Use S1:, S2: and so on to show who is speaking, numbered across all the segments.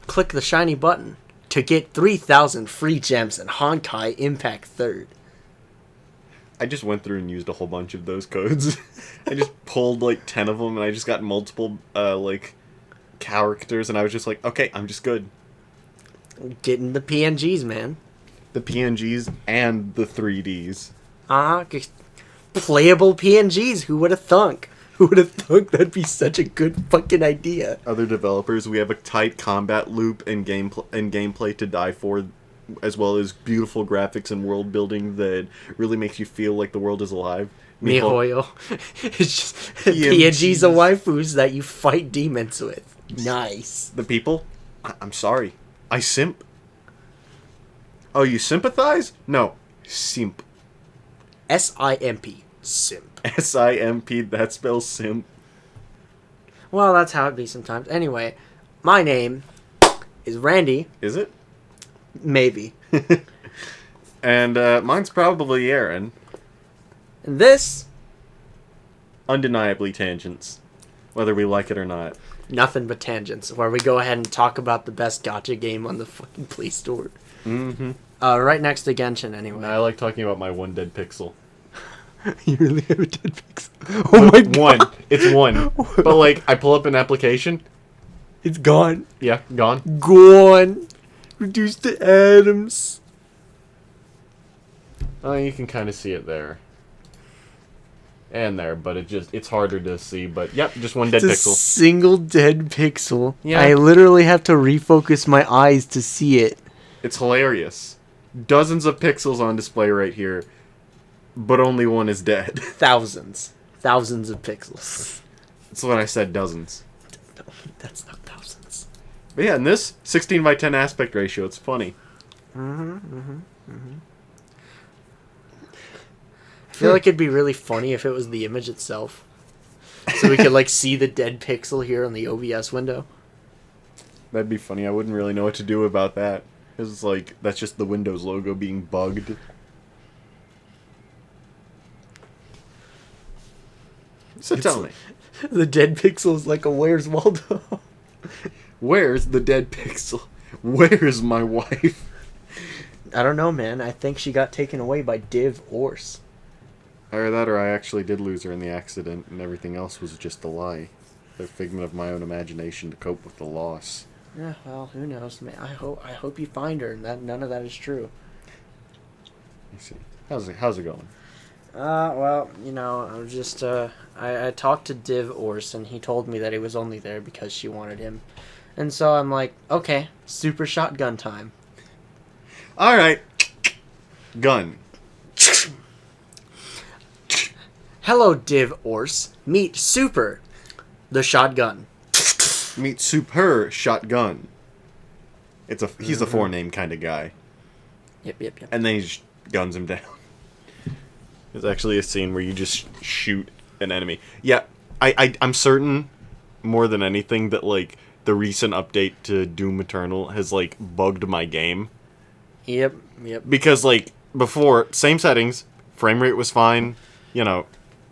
S1: Click the shiny button to get 3,000 free gems and Honkai Impact 3rd.
S2: I just went through and used a whole bunch of those codes. I just pulled like 10 of them, and I just got multiple like characters, and I was just like, okay, I'm just good.
S1: Getting the PNGs, man.
S2: The PNGs and the 3Ds.
S1: Playable PNGs. Who would have thunk? Who would have thunk that'd be such a good fucking idea?
S2: Other developers, we have a tight combat loop and gameplay to die for, as well as beautiful graphics and world building that really makes you feel like the world is alive.
S1: Mihoyo. It's just PNGs of waifus that you fight demons with. Nice.
S2: The people? I'm sorry. I simp. Oh, you sympathize? No. Simp.
S1: S-I-M-P. Simp.
S2: S-I-M-P, that spells simp.
S1: Well, that's how it be sometimes. Anyway, my name is Randy.
S2: Is it?
S1: Maybe.
S2: And mine's probably Aaron.
S1: And this?
S2: Undeniably tangents. Whether we like it or not.
S1: Nothing but tangents, where we go ahead and talk about the best gacha game on the fucking Play Store.
S2: Mm-hmm.
S1: Right next to Genshin, anyway.
S2: I like talking about my one dead pixel.
S1: You really have a dead pixel? Oh my god.
S2: One. It's one. But, like, I pull up an application.
S1: It's gone.
S2: Yeah, gone.
S1: Gone. Reduced to atoms.
S2: Oh, you can kind of see it there. And there, but it's harder to see. But, yep, just one dead
S1: It's a
S2: pixel.
S1: single dead pixel.
S2: Yeah.
S1: I literally have to refocus my eyes to see it.
S2: It's hilarious. Dozens of pixels on display right here, but only one is dead.
S1: Thousands. Thousands of pixels.
S2: That's what I said, dozens.
S1: No, that's not thousands.
S2: But yeah, in this 16 by 10 aspect ratio, it's funny.
S1: I feel like it'd be really funny if it was the image itself. So we could, like, see the dead pixel here on the OBS window.
S2: That'd be funny. I wouldn't really know what to do about that. Because it's like, that's just the Windows logo being bugged. So tell me.
S1: The dead pixel is like a Where's Waldo?
S2: Where's the dead pixel? Where's my wife?
S1: I don't know, man. I think she got taken away by Div Ors.
S2: Either that or I actually did lose her in the accident and everything else was just a lie. A figment of my own imagination to cope with the loss.
S1: Yeah, well, who knows, man. I hope you find her and that none of that is true.
S2: Let's see. How's it going?
S1: Well, you know, I'm just, I talked to Div Ors, and he told me that he was only there because she wanted him. And so I'm like, okay, super shotgun time.
S2: Alright. Gun.
S1: Hello, Div Ors. Meet Super, the shotgun.
S2: Meet Super Shotgun. He's a forename kind of guy.
S1: Yep.
S2: And then he just guns him down. There's actually a scene where you just shoot an enemy. Yeah, I'm certain, more than anything, that, like, the recent update to Doom Eternal has, like, bugged my game.
S1: Yep.
S2: Because, like, before, same settings, frame rate was fine, you know,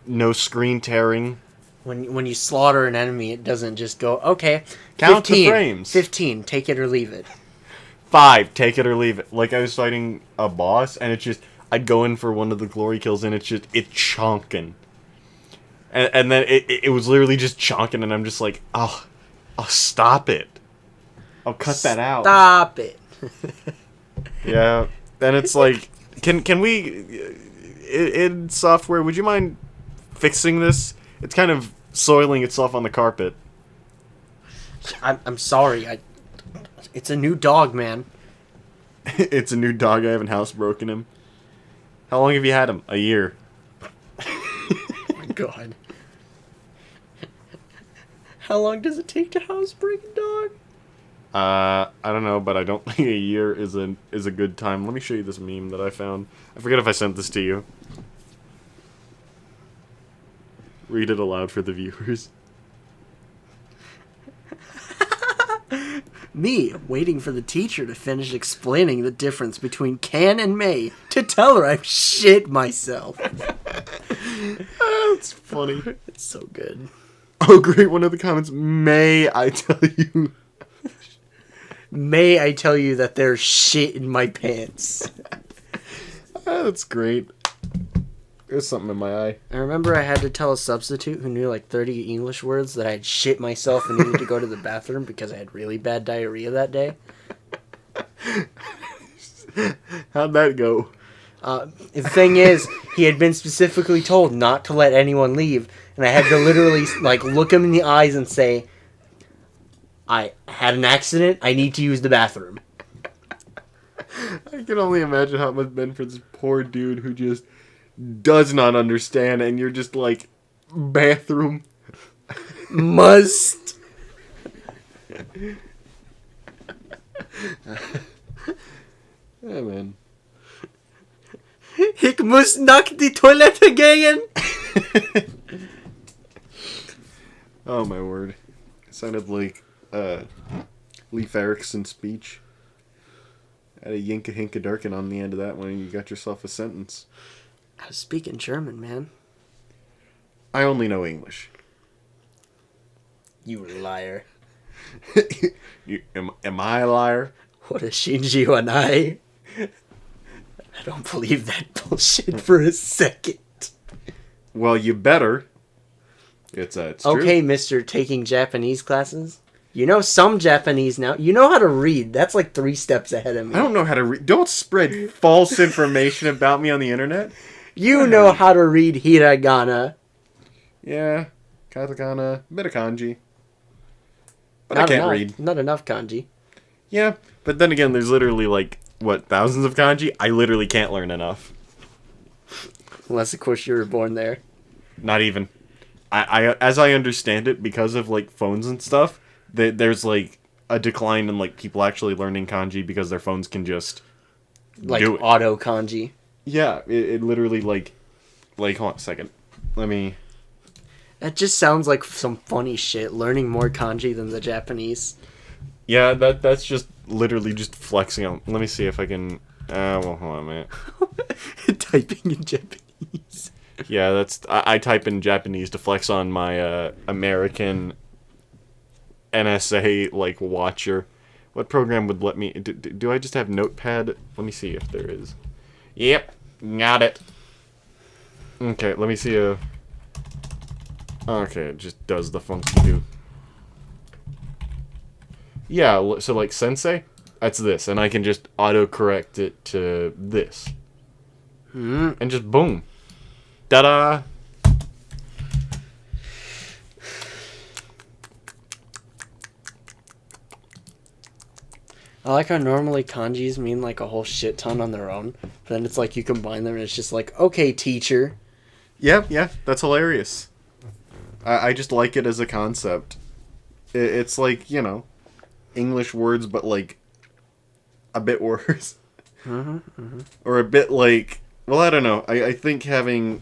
S2: no screen tearing.
S1: When you slaughter an enemy, it doesn't just go, okay,
S2: Count
S1: 15,
S2: the frames.
S1: 15, take it or leave it.
S2: 5, take it or leave it. Like, I was fighting a boss, and it's just, I'd go in for one of the glory kills, and it's chonking. And then it was literally just chonking, and I'm just like, oh, stop it. I'll cut that out.
S1: Stop it.
S2: Yeah, and it's like, can we, in software, would you mind fixing this? It's kind of soiling itself on the carpet.
S1: I'm sorry. It's a new dog, man.
S2: It's a new dog. I haven't housebroken him. How long have you had him? A year.
S1: Oh my god. How long does it take to housebreak a dog?
S2: I don't know, but I don't think a year is a good time. Let me show you this meme that I found. I forget if I sent this to you. Read it aloud for the viewers.
S1: Me, waiting for the teacher to finish explaining the difference between can and may to tell her I've shit myself.
S2: That's funny.
S1: It's so good.
S2: Oh, great. One of the comments, may I tell you?
S1: May I tell you that there's shit in my pants?
S2: That's great. There's something in my eye.
S1: I remember I had to tell a substitute who knew like 30 English words that I had shit myself and needed to go to the bathroom because I had really bad diarrhea that day.
S2: How'd that go?
S1: The thing is, he had been specifically told not to let anyone leave, and I had to literally like look him in the eyes and say, I had an accident, I need to use the bathroom.
S2: I can only imagine how it must have been for this poor dude who just does not understand, and you're just like, bathroom.
S1: Must.
S2: Yeah, man.
S1: Ich muss nach die Toilette gehen.
S2: Oh, my word. It sounded like Leif Erikson's speech. Had a yinka hinka durkin on the end of that one, and you got yourself a sentence.
S1: I was speaking German, man.
S2: I only know English.
S1: You liar.
S2: Am I a liar?
S1: What a Shinji and I don't believe that bullshit for a second.
S2: Well, you better. It's true.
S1: Okay, Mr. Taking Japanese classes. You know some Japanese now. You know how to read. That's like 3 steps ahead of me.
S2: I don't know how to read. Don't spread false information about me on the internet.
S1: You know how to read hiragana.
S2: Yeah, katakana, bit of kanji. But
S1: Not
S2: I can't
S1: enough.
S2: read.
S1: Not enough kanji.
S2: Yeah, but then again, there's literally like, what, thousands of kanji? I literally can't learn enough.
S1: Unless, of course, you were born there.
S2: Not even. I as I understand it, because of like phones and stuff, there's like a decline in like people actually learning kanji because their phones can just
S1: Like
S2: do it.
S1: auto kanji.
S2: Yeah, it literally like hold on a second. Let me.
S1: That just sounds like some funny shit. Learning more kanji than the Japanese.
S2: Yeah, that's just literally just flexing on. Let me see if I can. Well, hold on a minute.
S1: Typing in Japanese.
S2: Yeah, that's. I type in Japanese to flex on my American NSA like watcher. What program would let me? Do I just have Notepad? Let me see if there is. Yep, got it. Okay, let me see a. Okay, it just does the funky do. Yeah, so like Sensei, that's this, and I can just autocorrect it to this. And just boom. Ta-da!
S1: I like how normally kanjis mean like a whole shit ton on their own. But then it's like you combine them and it's just like, okay, teacher.
S2: Yeah, that's hilarious. I just like it as a concept. It's like, you know, English words, but like a bit worse. Or a bit like, well, I don't know. I think having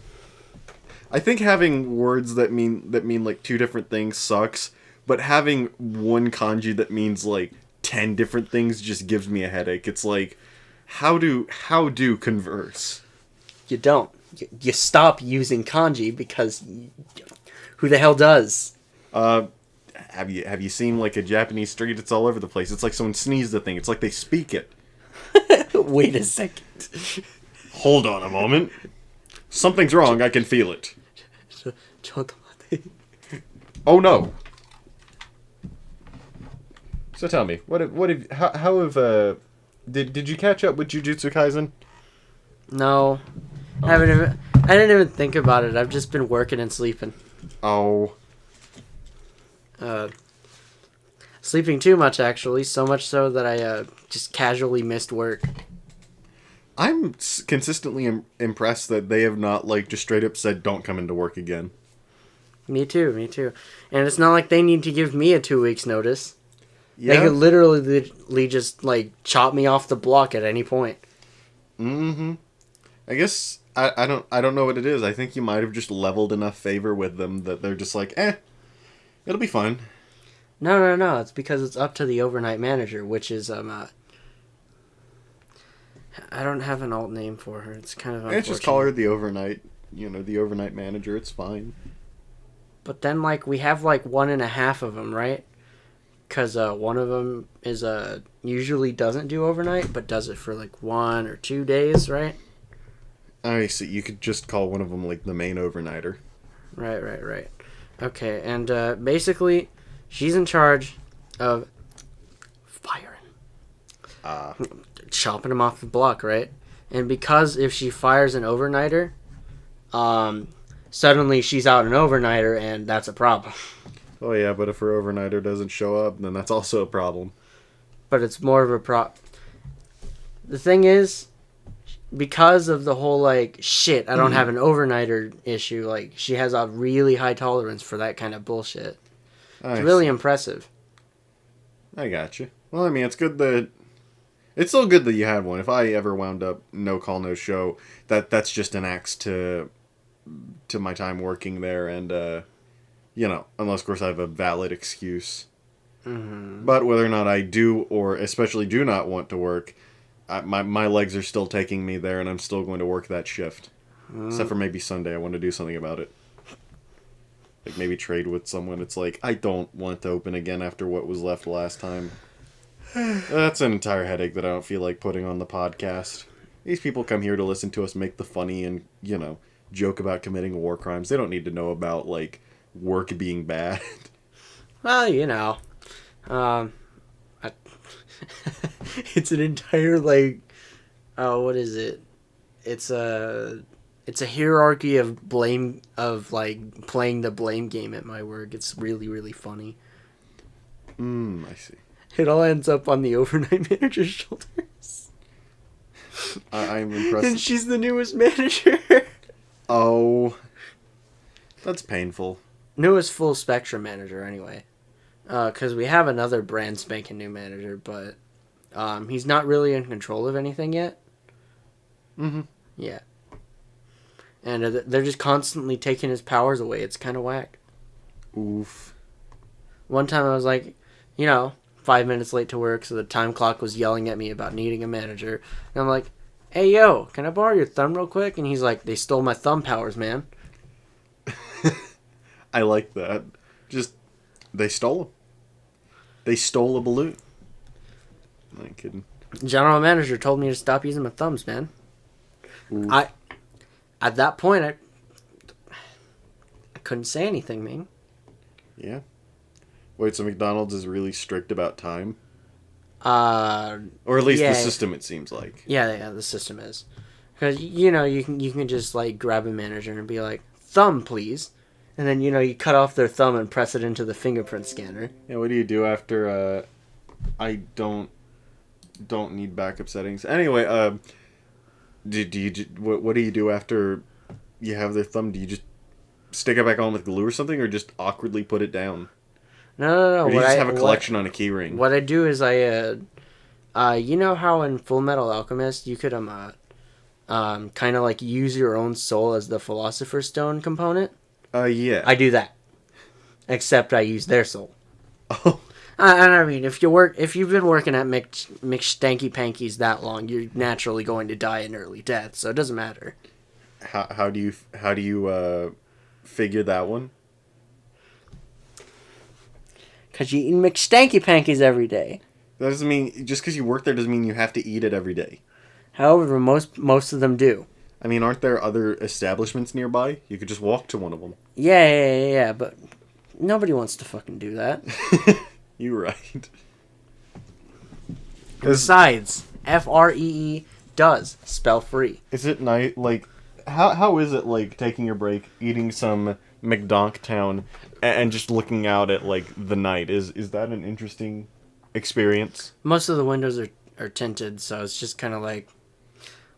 S2: words that mean like 2 different things sucks, but having one kanji that means like 10 different things just gives me a headache. It's like, how do converse?
S1: You don't. You stop using kanji because who the hell does?
S2: Have you seen like a Japanese street? It's all over the place. It's like someone sneezed a thing. It's like they speak it.
S1: Wait a second.
S2: Hold on a moment. Something's wrong. I can feel it. Oh no. So tell me, how have did you catch up with Jujutsu Kaisen?
S1: No. I didn't even think about it. I've just been working and sleeping.
S2: Oh.
S1: Sleeping too much, actually. So much so that I just casually missed work.
S2: I'm consistently impressed that they have not like just straight up said don't come into work again.
S1: Me too. And it's not like they need to give me a 2 weeks notice.
S2: Yeah.
S1: They could literally just like chop me off the block at any point.
S2: I guess I don't know what it is. I think you might have just leveled enough favor with them that they're just like, it'll be fine.
S1: No. It's because it's up to the overnight manager, which is I don't have an alt name for her. It's kind of unfortunate.
S2: Just call her the overnight. The overnight manager. It's fine.
S1: But then, like, we have like 1.5 of them, right? Because one of them is usually doesn't do overnight, but does it for like 1 or 2 days, right?
S2: I see. You could just call one of them like the main overnighter.
S1: Right. Okay, and basically, she's in charge of firing. Chopping them off the block, right? And because if she fires an overnighter, suddenly she's out an overnighter, and that's a problem.
S2: Oh yeah, but if her overnighter doesn't show up, then that's also a problem.
S1: But it's more of a The thing is, because of the whole, like, shit, I don't have an overnighter issue, like, she has a really high tolerance for that kind of bullshit. It's really impressive.
S2: I got you. Well, I mean, it's good that... It's still good that you had one. If I ever wound up no call, no show, that's just an axe to my time working there, and, unless, of course, I have a valid excuse.
S1: Mm-hmm.
S2: But whether or not I do, or especially do not want to work, my legs are still taking me there, and I'm still going to work that shift. Except for maybe Sunday, I want to do something about it. Like, maybe trade with someone. It's like, I don't want to open again after what was left last time. That's an entire headache that I don't feel like putting on the podcast. These people come here to listen to us make the funny and, joke about committing war crimes. They don't need to know about, like, work being bad.
S1: Well, it's an entire, like, what is it? It's a hierarchy of blame, of, like, playing the blame game at my work. It's really, really funny.
S2: I see.
S1: It all ends up on the overnight manager's shoulders.
S2: I'm impressed.
S1: And she's the newest manager.
S2: Oh. That's painful.
S1: Newest full spectrum manager, anyway. Because we have another brand spanking new manager, but he's not really in control of anything yet.
S2: Mm-hmm.
S1: Yeah. And they're just constantly taking his powers away. It's kind of whack.
S2: Oof.
S1: One time I was like, 5 minutes late to work, so the time clock was yelling at me about needing a manager. And I'm like, hey, yo, can I borrow your thumb real quick? And he's like, they stole my thumb powers, man.
S2: I like that. Just, they stole them. They stole a balloon. I'm not kidding.
S1: General manager told me to stop using my thumbs, man.
S2: Oof.
S1: At that point, I couldn't say anything, man.
S2: Yeah. Wait, so McDonald's is really strict about time? Or at least the system, it seems like.
S1: Yeah, the system is. Because, you can just, like, grab a manager and be like, thumb, please. And then, you cut off their thumb and press it into the fingerprint scanner.
S2: Yeah, what do you do after, I don't need backup settings. Anyway, what do you do after you have their thumb? Do you just stick it back on with glue or something, or just awkwardly put it down?
S1: No.
S2: Or do you just have a collection on a key ring?
S1: What I do is you know how in Full Metal Alchemist you could kind of like use your own soul as the Philosopher's Stone component?
S2: Yeah.
S1: I do that. Except I use their soul.
S2: Oh.
S1: I mean, if you've been working at McStanky Pankies that long, you're naturally going to die an early death, so it doesn't matter.
S2: How do you figure that one?
S1: Because you eat McStanky Pankies every day.
S2: That doesn't mean, just because you work there doesn't mean you have to eat it every day.
S1: However, most of them do.
S2: I mean, aren't there other establishments nearby? You could just walk to one of them.
S1: Yeah, but nobody wants to fucking do that.
S2: You're right.
S1: Besides, FREE does spell free.
S2: Is it night? Like, how is it like taking your break, eating some McDonktown, and just looking out at like the night? Is that an interesting experience?
S1: Most of the windows are tinted, so it's just kind of like,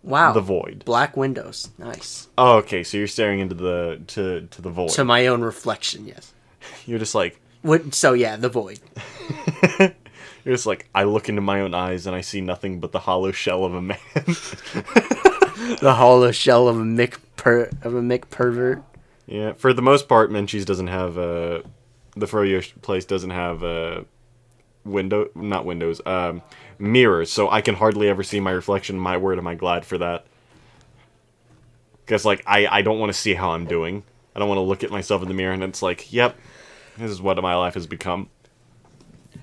S1: wow,
S2: the void,
S1: black windows, nice.
S2: Oh, okay, so you're staring into the to the void.
S1: To my own reflection, yes.
S2: You're just like,
S1: what? So yeah, the void.
S2: You're just like, I look into my own eyes and I see nothing but the hollow shell of a man.
S1: The hollow shell of a Mick pervert.
S2: Yeah, for the most part, Menchie's doesn't have the froyo place doesn't have mirrors, so I can hardly ever see my reflection. My word, am I glad for that. Because, like, I don't want to see how I'm doing. I don't want to look at myself in the mirror and it's like, yep, this is what my life has become.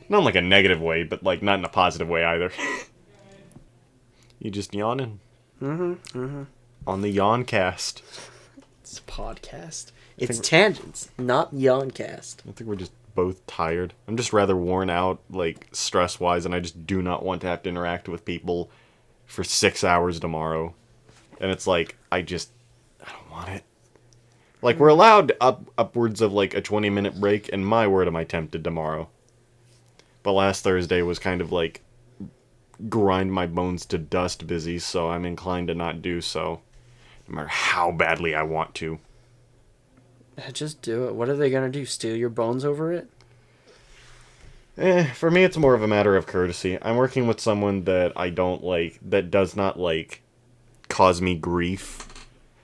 S2: Not in, like, a negative way, but, like, not in a positive way either. You just yawning. On the Yawncast.
S1: It's a podcast. It's tangents, not Yawncast.
S2: I think we're just both tired. I'm just rather worn out, like, stress-wise, and I just do not want to have to interact with people for 6 hours tomorrow. And it's like, I don't want it. Like, we're allowed upwards of, like, a 20-minute break, and my word am I tempted tomorrow. But last Thursday was kind of, like, grind my bones to dust busy, so I'm inclined to not do so. No matter how badly I want to.
S1: Just do it. What are they gonna do? Steal your bones over it?
S2: For me, it's more of a matter of courtesy. I'm working with someone that I don't like, that does not, like, cause me grief.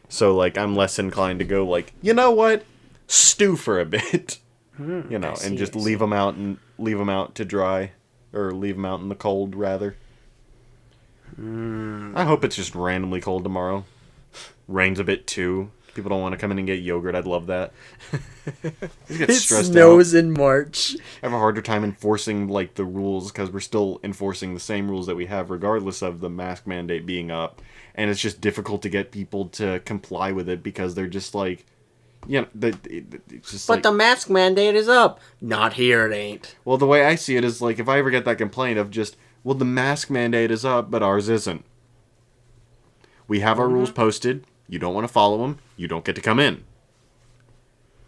S2: So, like, I'm less inclined to go, like, you know what? Stew for a bit. You know, and just leave them out to dry. Or leave them out in the cold, rather. I hope it's just randomly cold tomorrow. Rains a bit, too. People don't want to come in and get yogurt. I'd love that.
S1: It snows in March.
S2: I have a harder time enforcing, like, the rules, because we're still enforcing the same rules that we have, regardless of the mask mandate being up. And it's just difficult to get people to comply with it, because they're just like, you know, it's just
S1: but the mask mandate is up. Not here, it ain't.
S2: Well, the way I see it is, like, if I ever get that complaint of just, well, the mask mandate is up, but ours isn't. We have our rules posted. You don't want to follow them. You don't get to come in.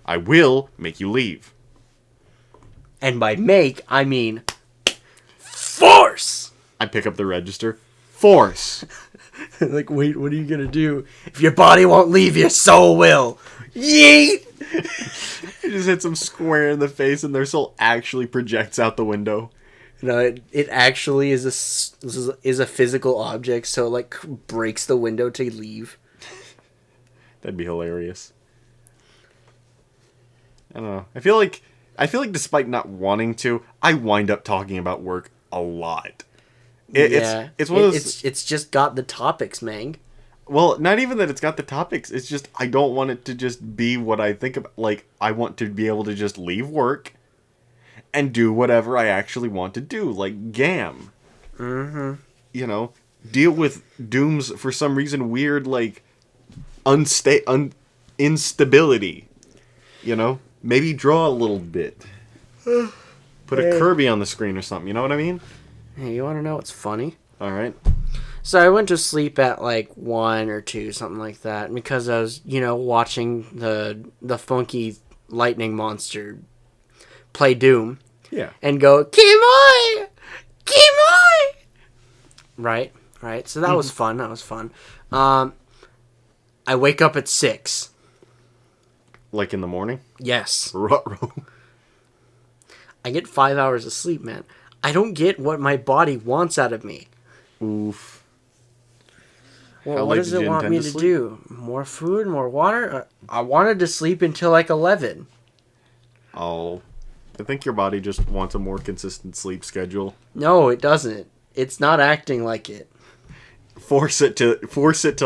S2: I will make you leave.
S1: And by make, I mean force!
S2: I pick up the register. Force!
S1: Like, wait, what are you gonna do? If your body won't leave, your soul will. Yeet!
S2: It just hits them square in the face and their soul actually projects out the window.
S1: No, it actually is a physical object, so it, like, breaks the window to leave.
S2: That'd be hilarious. I don't know. I feel like despite not wanting to, I wind up talking about work a lot. It's one of those.
S1: It's just got the topics, man.
S2: Well, not even that it's got the topics. It's just I don't want it to just be what I think about. Like, I want to be able to just leave work and do whatever I actually want to do, like GAM. You know, deal with Doom's for some reason weird, like, instability. You know, maybe draw a little bit. Put a Kirby on the screen or something. You know what I mean?
S1: Hey, you want to know what's funny?
S2: All right.
S1: So I went to sleep at like 1 or 2, something like that, and because I was, watching the funky lightning monster play Doom.
S2: Yeah.
S1: And go, Kimoy! Kimoy! Right. So that was fun. I wake up at 6.
S2: Like in the morning?
S1: Yes.
S2: Ruh-roh.
S1: I get 5 hours of sleep, man. I don't get what my body wants out of me.
S2: Oof.
S1: Well, what does it want me to do? More food? More water? I wanted to sleep until like 11.
S2: Oh. I think your body just wants a more consistent sleep schedule.
S1: No, it doesn't. It's not acting like it.
S2: Force it to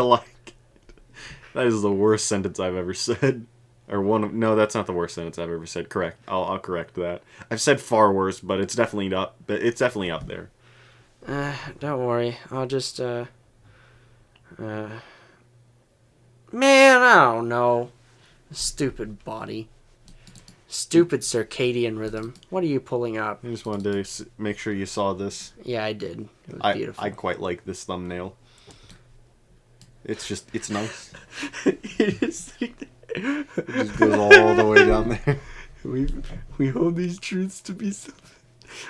S2: like it. That is the worst sentence I've ever said. No, that's not the worst sentence I've ever said. Correct. I'll correct that. I've said far worse, but it's definitely up. But it's definitely up there.
S1: Don't worry. I'll just man, I don't know. Stupid body. Stupid circadian rhythm. What are you pulling up?
S2: I just wanted to make sure you saw this.
S1: Yeah, I did. It was beautiful.
S2: I quite like this thumbnail. It's nice.
S1: It just
S2: goes all the way down there.
S1: We hold these truths to be so.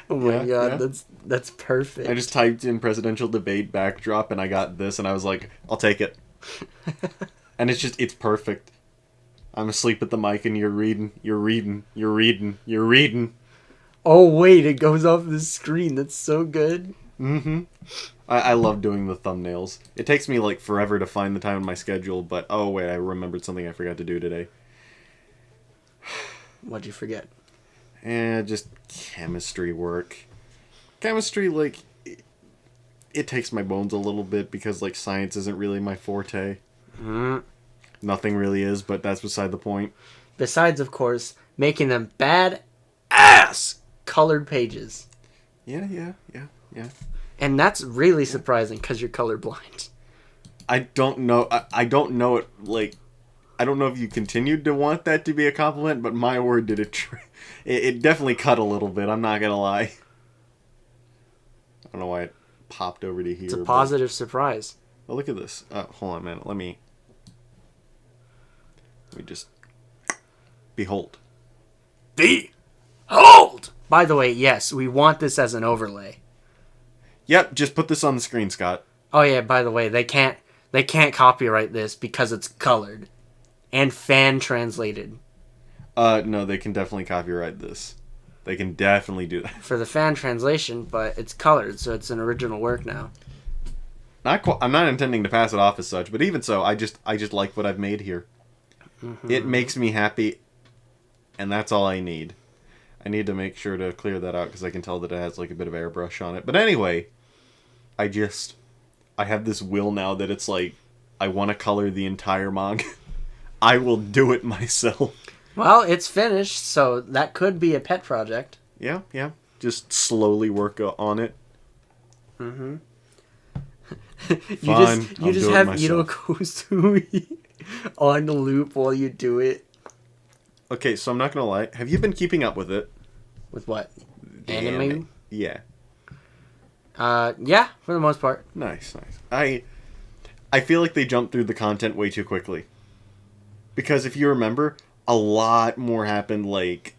S1: Oh my god, yeah. That's perfect.
S2: I just typed in presidential debate backdrop and I got this and I was like, I'll take it. And it's perfect. I'm asleep at the mic and you're reading.
S1: Oh wait, it goes off the screen. That's so good.
S2: Mm-hmm. I love doing the thumbnails. It takes me like forever to find the time in my schedule, but oh wait, I remembered something I forgot to do today.
S1: What'd you forget?
S2: Just chemistry work. Chemistry, like, it takes my bones a little bit because, like, science isn't really my forte.
S1: Mm.
S2: Nothing really is, but that's beside the point.
S1: Besides, of course, making them bad ass colored pages.
S2: Yeah.
S1: And that's really surprising because you're colorblind.
S2: I don't know. I don't know it, like, I don't know if you continued to want that to be a compliment, but my word did it. It definitely cut a little bit, I'm not gonna lie. I don't know why it popped over to here.
S1: It's a positive surprise.
S2: Oh, look at this. Hold on a minute. Let me just... Behold.
S1: Behold! By the way, yes, we want this as an overlay.
S2: Yep, just put this on the screen, Scott.
S1: Oh yeah, by the way, they can't copyright this because it's colored and fan translated.
S2: No, they can definitely copyright this. They can definitely do that.
S1: For the fan translation, but it's colored, so it's an original work now.
S2: I'm not intending to pass it off as such, but even so, I just like what I've made here. Mm-hmm. It makes me happy, and that's all I need. I need to make sure to clear that out because I can tell that it has like a bit of airbrush on it. But anyway, I have this will now that it's like I want to color the entire manga. I will do it myself.
S1: Well, it's finished, so that could be a pet project.
S2: Yeah. Just slowly work on it.
S1: Mm-hmm.
S2: You
S1: just have Ito Kusui on the loop while you do it.
S2: Okay, so I'm not gonna lie. Have you been keeping up with it?
S1: With what?
S2: The
S1: anime?
S2: Yeah.
S1: Yeah, for the most part.
S2: Nice. I feel like they jumped through the content way too quickly. Because if you remember, a lot more happened, like,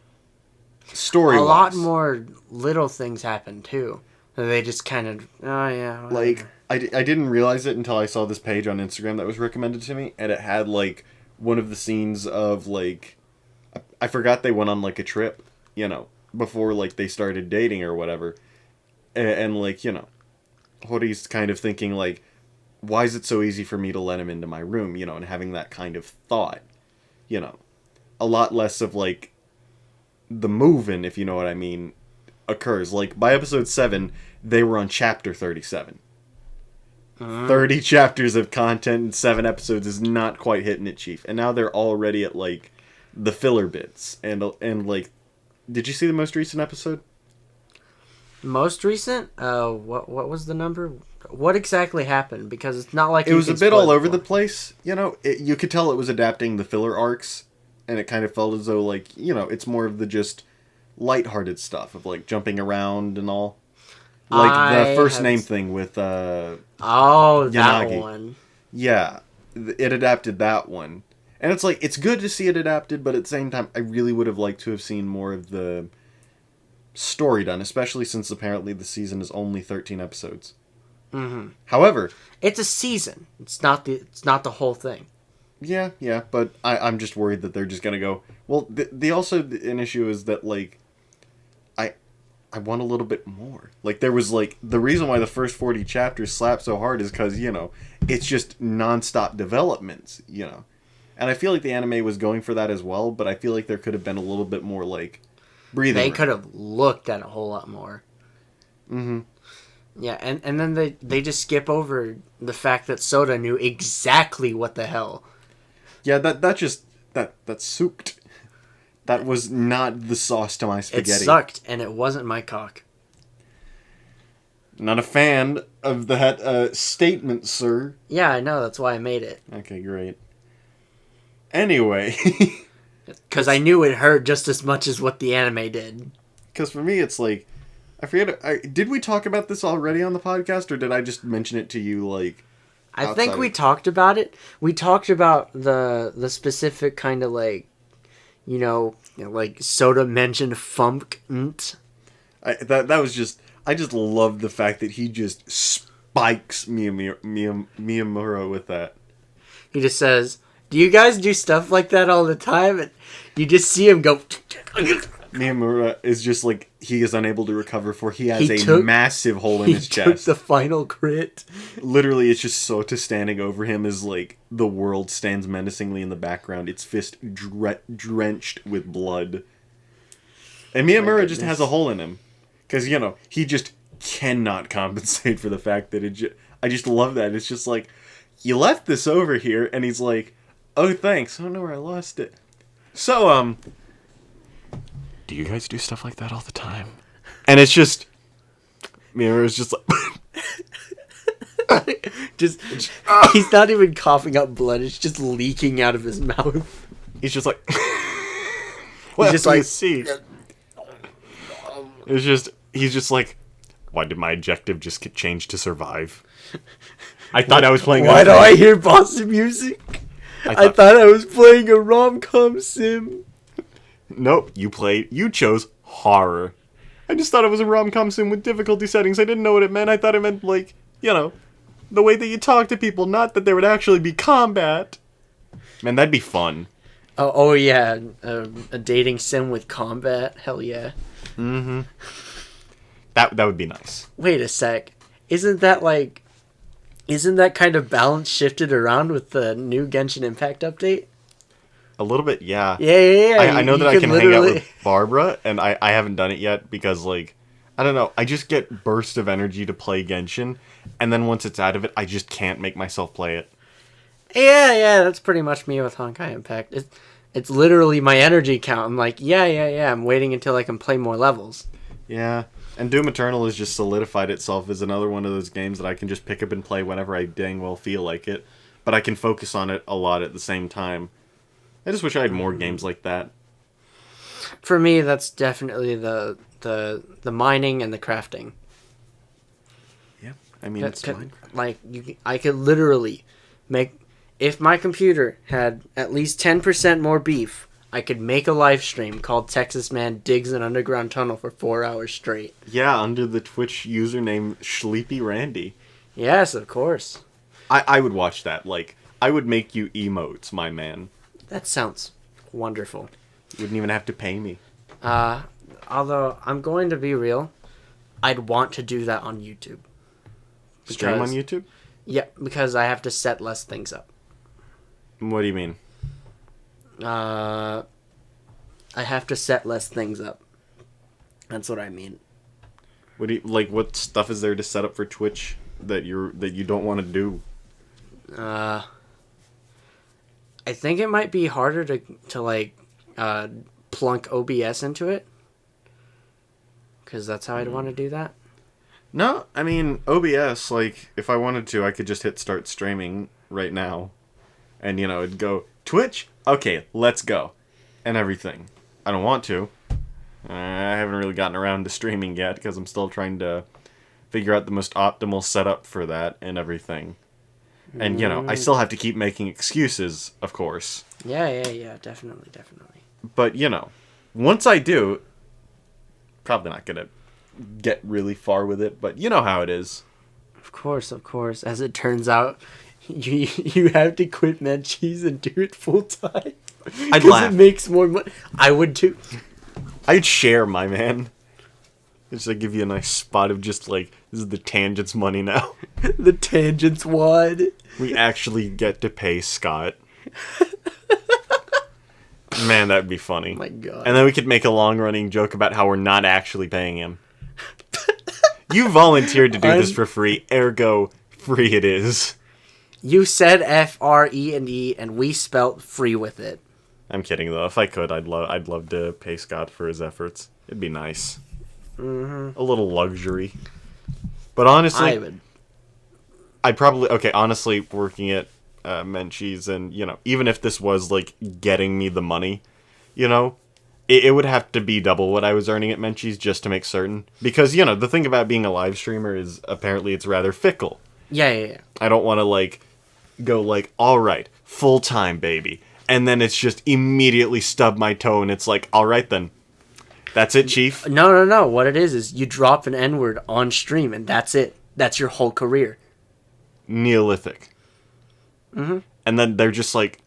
S2: story-wise.
S1: A lot more little things happened, too. They just kind of, oh yeah. Whatever.
S2: Like, I didn't realize it until I saw this page on Instagram that was recommended to me, and it had, like, one of the scenes of, like, I forgot they went on, like, a trip, before, like, they started dating or whatever. And like, Hori's kind of thinking, like, why is it so easy for me to let him into my room, and having that kind of thought, a lot less of, like, the move-in, if you know what I mean, occurs. Like, by episode 7, they were on chapter 37. 30 chapters of content in 7 episodes is not quite hitting it, Chief. And now they're already at, like, the filler bits. And like, did you see the most recent episode?
S1: Most recent? What was the number? What exactly happened? Because it's not like
S2: it was a bit all over the place. You could tell it was adapting the filler arcs, and it kind of felt as though, like, it's more of the just lighthearted stuff of, like, jumping around and all. Like the first name thing with
S1: that
S2: Yanagi.
S1: one.
S2: Yeah, it adapted that one, and it's like it's good to see it adapted, but at the same time, I really would have liked to have seen more of the story done, especially since apparently the season is only 13 episodes.
S1: Mm-hmm.
S2: However,
S1: it's a season. It's not the whole thing.
S2: Yeah, but I'm just worried that they're just gonna go. Well, an issue is that, like, I want a little bit more. Like, there was, like, the reason why the first 40 chapters slapped so hard is because, it's just nonstop developments, And I feel like the anime was going for that as well, but I feel like there could have been a little bit more, like, breathing
S1: They
S2: room.
S1: could have looked at a whole lot more.
S2: Mm-hmm.
S1: Yeah, and then they just skip over the fact that Soda knew exactly what the hell.
S2: Yeah, that souped. That was not the sauce to my spaghetti.
S1: It sucked, and it wasn't my cock.
S2: Not a fan of that statement, sir.
S1: Yeah, I know. That's why I made it.
S2: Okay, great. Anyway.
S1: Because I knew it hurt just as much as what the anime did.
S2: Because for me, it's like... I forget... did we talk about this already on the podcast, or did I just mention it to you, like...
S1: I think we talked about it. We talked about the specific kind of, like... like Soda mentioned funk.
S2: That was just... I just love the fact that he just spikes Miyamura with that.
S1: He just says, "Do you guys do stuff like that all the time?" And you just see him go...
S2: Miyamura is just like, he is unable to recover, for he has a massive hole in his chest.
S1: He took the final crit.
S2: Literally, it's just Sota standing over him as, like, the world stands menacingly in the background, its fist drenched with blood. And Miyamura just
S1: goodness.
S2: has a hole in him. Because, he just cannot compensate for the fact that I just love that. It's just like, you left this over here, and he's like, oh, thanks. I don't know where I lost it. So, do you guys do stuff like that all the time? And it's just, Miyamura's just like...
S1: just he's not even coughing up blood, it's just leaking out of his mouth.
S2: He's just like... what
S1: He's just
S2: do you
S1: like...
S2: see? It's just... He's just like... Why did my objective just get changed to survive? I thought I was playing...
S1: Why do I hear bossa music? I thought I was playing a rom-com sim.
S2: Nope, you chose horror. I just thought it was a rom-com sim with difficulty settings. I didn't know what it meant. I thought it meant, like, the way that you talk to people, not that there would actually be combat. Man, that'd be fun.
S1: Oh yeah, a dating sim with combat. Hell yeah.
S2: Mm-hmm. That would be nice.
S1: Wait a sec. Isn't that kind of balance shifted around with the new Genshin Impact update?
S2: A little bit, yeah.
S1: Yeah.
S2: I know that I can hang out with Barbara, and I haven't done it yet because, like, I don't know. I just get bursts of energy to play Genshin, and then once it's out of it, I just can't make myself play it.
S1: Yeah, that's pretty much me with Honkai Impact. It's literally my energy count. I'm like, yeah, I'm waiting until I can play more levels.
S2: Yeah, and Doom Eternal has just solidified itself as another one of those games that I can just pick up and play whenever I dang well feel like it, but I can focus on it a lot at the same time. I just wish I had more games like that.
S1: For me, that's definitely the mining and the crafting.
S2: Yeah, I mean, it's fine.
S1: Like, I could literally make... If my computer had at least 10% more beef, I could make a live stream called Texas Man Digs an Underground Tunnel for 4 hours straight.
S2: Yeah, under the Twitch username Sleepy Randy.
S1: Yes, of course.
S2: I would watch that. Like, I would make you emotes, my man.
S1: That sounds wonderful.
S2: You wouldn't even have to pay me.
S1: Although, I'm going to be real, I'd want to do that on YouTube.
S2: Stream on YouTube?
S1: Yeah, because I have to set less things up.
S2: What do you mean?
S1: I have to set less things up. That's what I mean.
S2: What stuff is there to set up for Twitch that you don't want to do?
S1: I think it might be harder to plunk OBS into it. Because that's how I'd want to do that.
S2: No, I mean, OBS, like, if I wanted to, I could just hit start streaming right now. And, it'd go, Twitch? Okay, let's go. And everything. I don't want to. I haven't really gotten around to streaming yet, because I'm still trying to figure out the most optimal setup for that and everything. And, I still have to keep making excuses, of course.
S1: Yeah, definitely.
S2: But, once I do, probably not going to get really far with it, but you know how it is.
S1: Of course. As it turns out, you have to quit Menchie's and do it full time.
S2: I'd laugh.
S1: It makes more money. I would too.
S2: I'd share, my man. Just to give you a nice spot of just like, this is the Tangents money now.
S1: The Tangents wad.
S2: We actually get to pay Scott. Man, that'd be funny.
S1: Oh my God.
S2: And then we could make a long-running joke about how we're not actually paying him. You volunteered to do this for free, ergo, free it is.
S1: You said F-R-E-E, and we spelt free with it.
S2: I'm kidding, though. If I could, I'd love to pay Scott for his efforts. It'd be nice.
S1: Mm-hmm.
S2: A little luxury. But honestly...
S1: I would.
S2: I'd probably... Okay, honestly, working at Menchie's and, even if this was, like, getting me the money, it would have to be double what I was earning at Menchie's just to make certain. Because, the thing about being a live streamer is apparently it's rather fickle.
S1: Yeah.
S2: I don't want to, go, all right, full-time, baby. And then it's just immediately stub my toe and it's like, all right, then. That's it, Chief?
S1: No. What it is you drop an N-word on stream and that's it. That's your whole career.
S2: Neolithic.
S1: Mm-hmm.
S2: And then they're just like...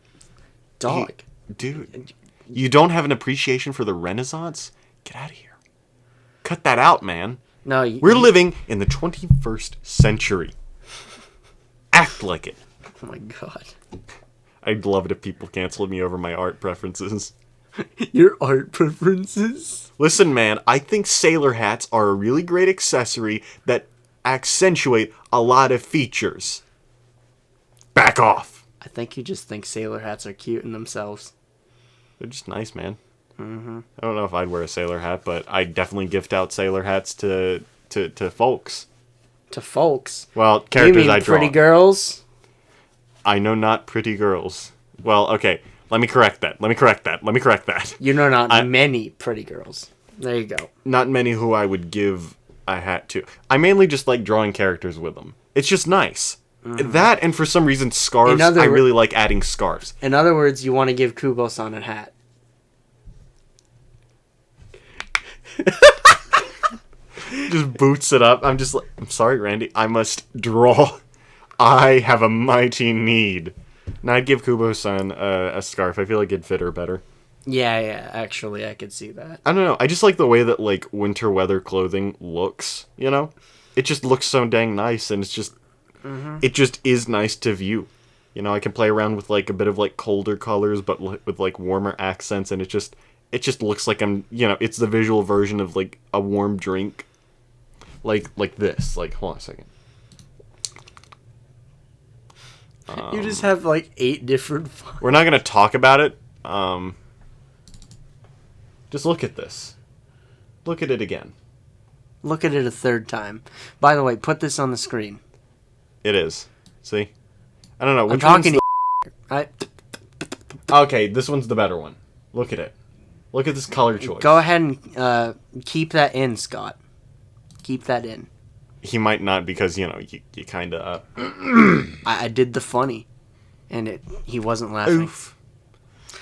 S1: Dog.
S2: Dude, you don't have an appreciation for the Renaissance? Get out of here. Cut that out, man.
S1: No,
S2: we're living in the 21st century. Act like it.
S1: Oh my God.
S2: I'd love it if people canceled me over my art preferences.
S1: Your art preferences?
S2: Listen, man, I think sailor hats are a really great accessory that accentuate a lot of features. Back off.
S1: I think you just think sailor hats are cute in themselves.
S2: They're just nice, man. Mm-hmm. I don't know if I'd wear a sailor hat, but I'd definitely gift out sailor hats to folks.
S1: To folks?
S2: Well,
S1: You
S2: characters
S1: mean
S2: I draw.
S1: pretty girls?
S2: I know not pretty girls. Well, okay. Let me correct that.
S1: You know not
S2: I-
S1: many pretty girls. There you go.
S2: Not many who I would give a hat to. I mainly just like drawing characters with them. It's just nice. That, and for some reason, scarves. I really like adding scarves.
S1: In other words, you want to give Kubo-san a hat.
S2: Just boots it up. I'm just like, I'm sorry, Randy. I must draw. I have a mighty need. And I'd give Kubo-san a scarf. I feel like it'd fit her better.
S1: Yeah, actually, I could see that.
S2: I don't know. I just like the way that, like, winter weather clothing looks, you know? It just looks so dang nice, and it's just... It just is nice to view. You know, I can play around with, like, a bit of, like, colder colors, but with, like, warmer accents, and it just looks like I'm... You know, it's the visual version of, like, a warm drink. Like this. Like, hold on a second.
S1: You just have, like, 8 different...
S2: We're not going to talk about it. Just look at this. Look at it again.
S1: Look at it a third time. By the way, put this on the screen.
S2: It is. See? I don't know.
S1: I'm talking to you.
S2: Okay, this one's the better one. Look at it. Look at this color choice.
S1: Go ahead and keep that in, Scott. Keep that in.
S2: He might not because, you know, you kind of...
S1: I did the funny. And he wasn't laughing.
S2: Oof.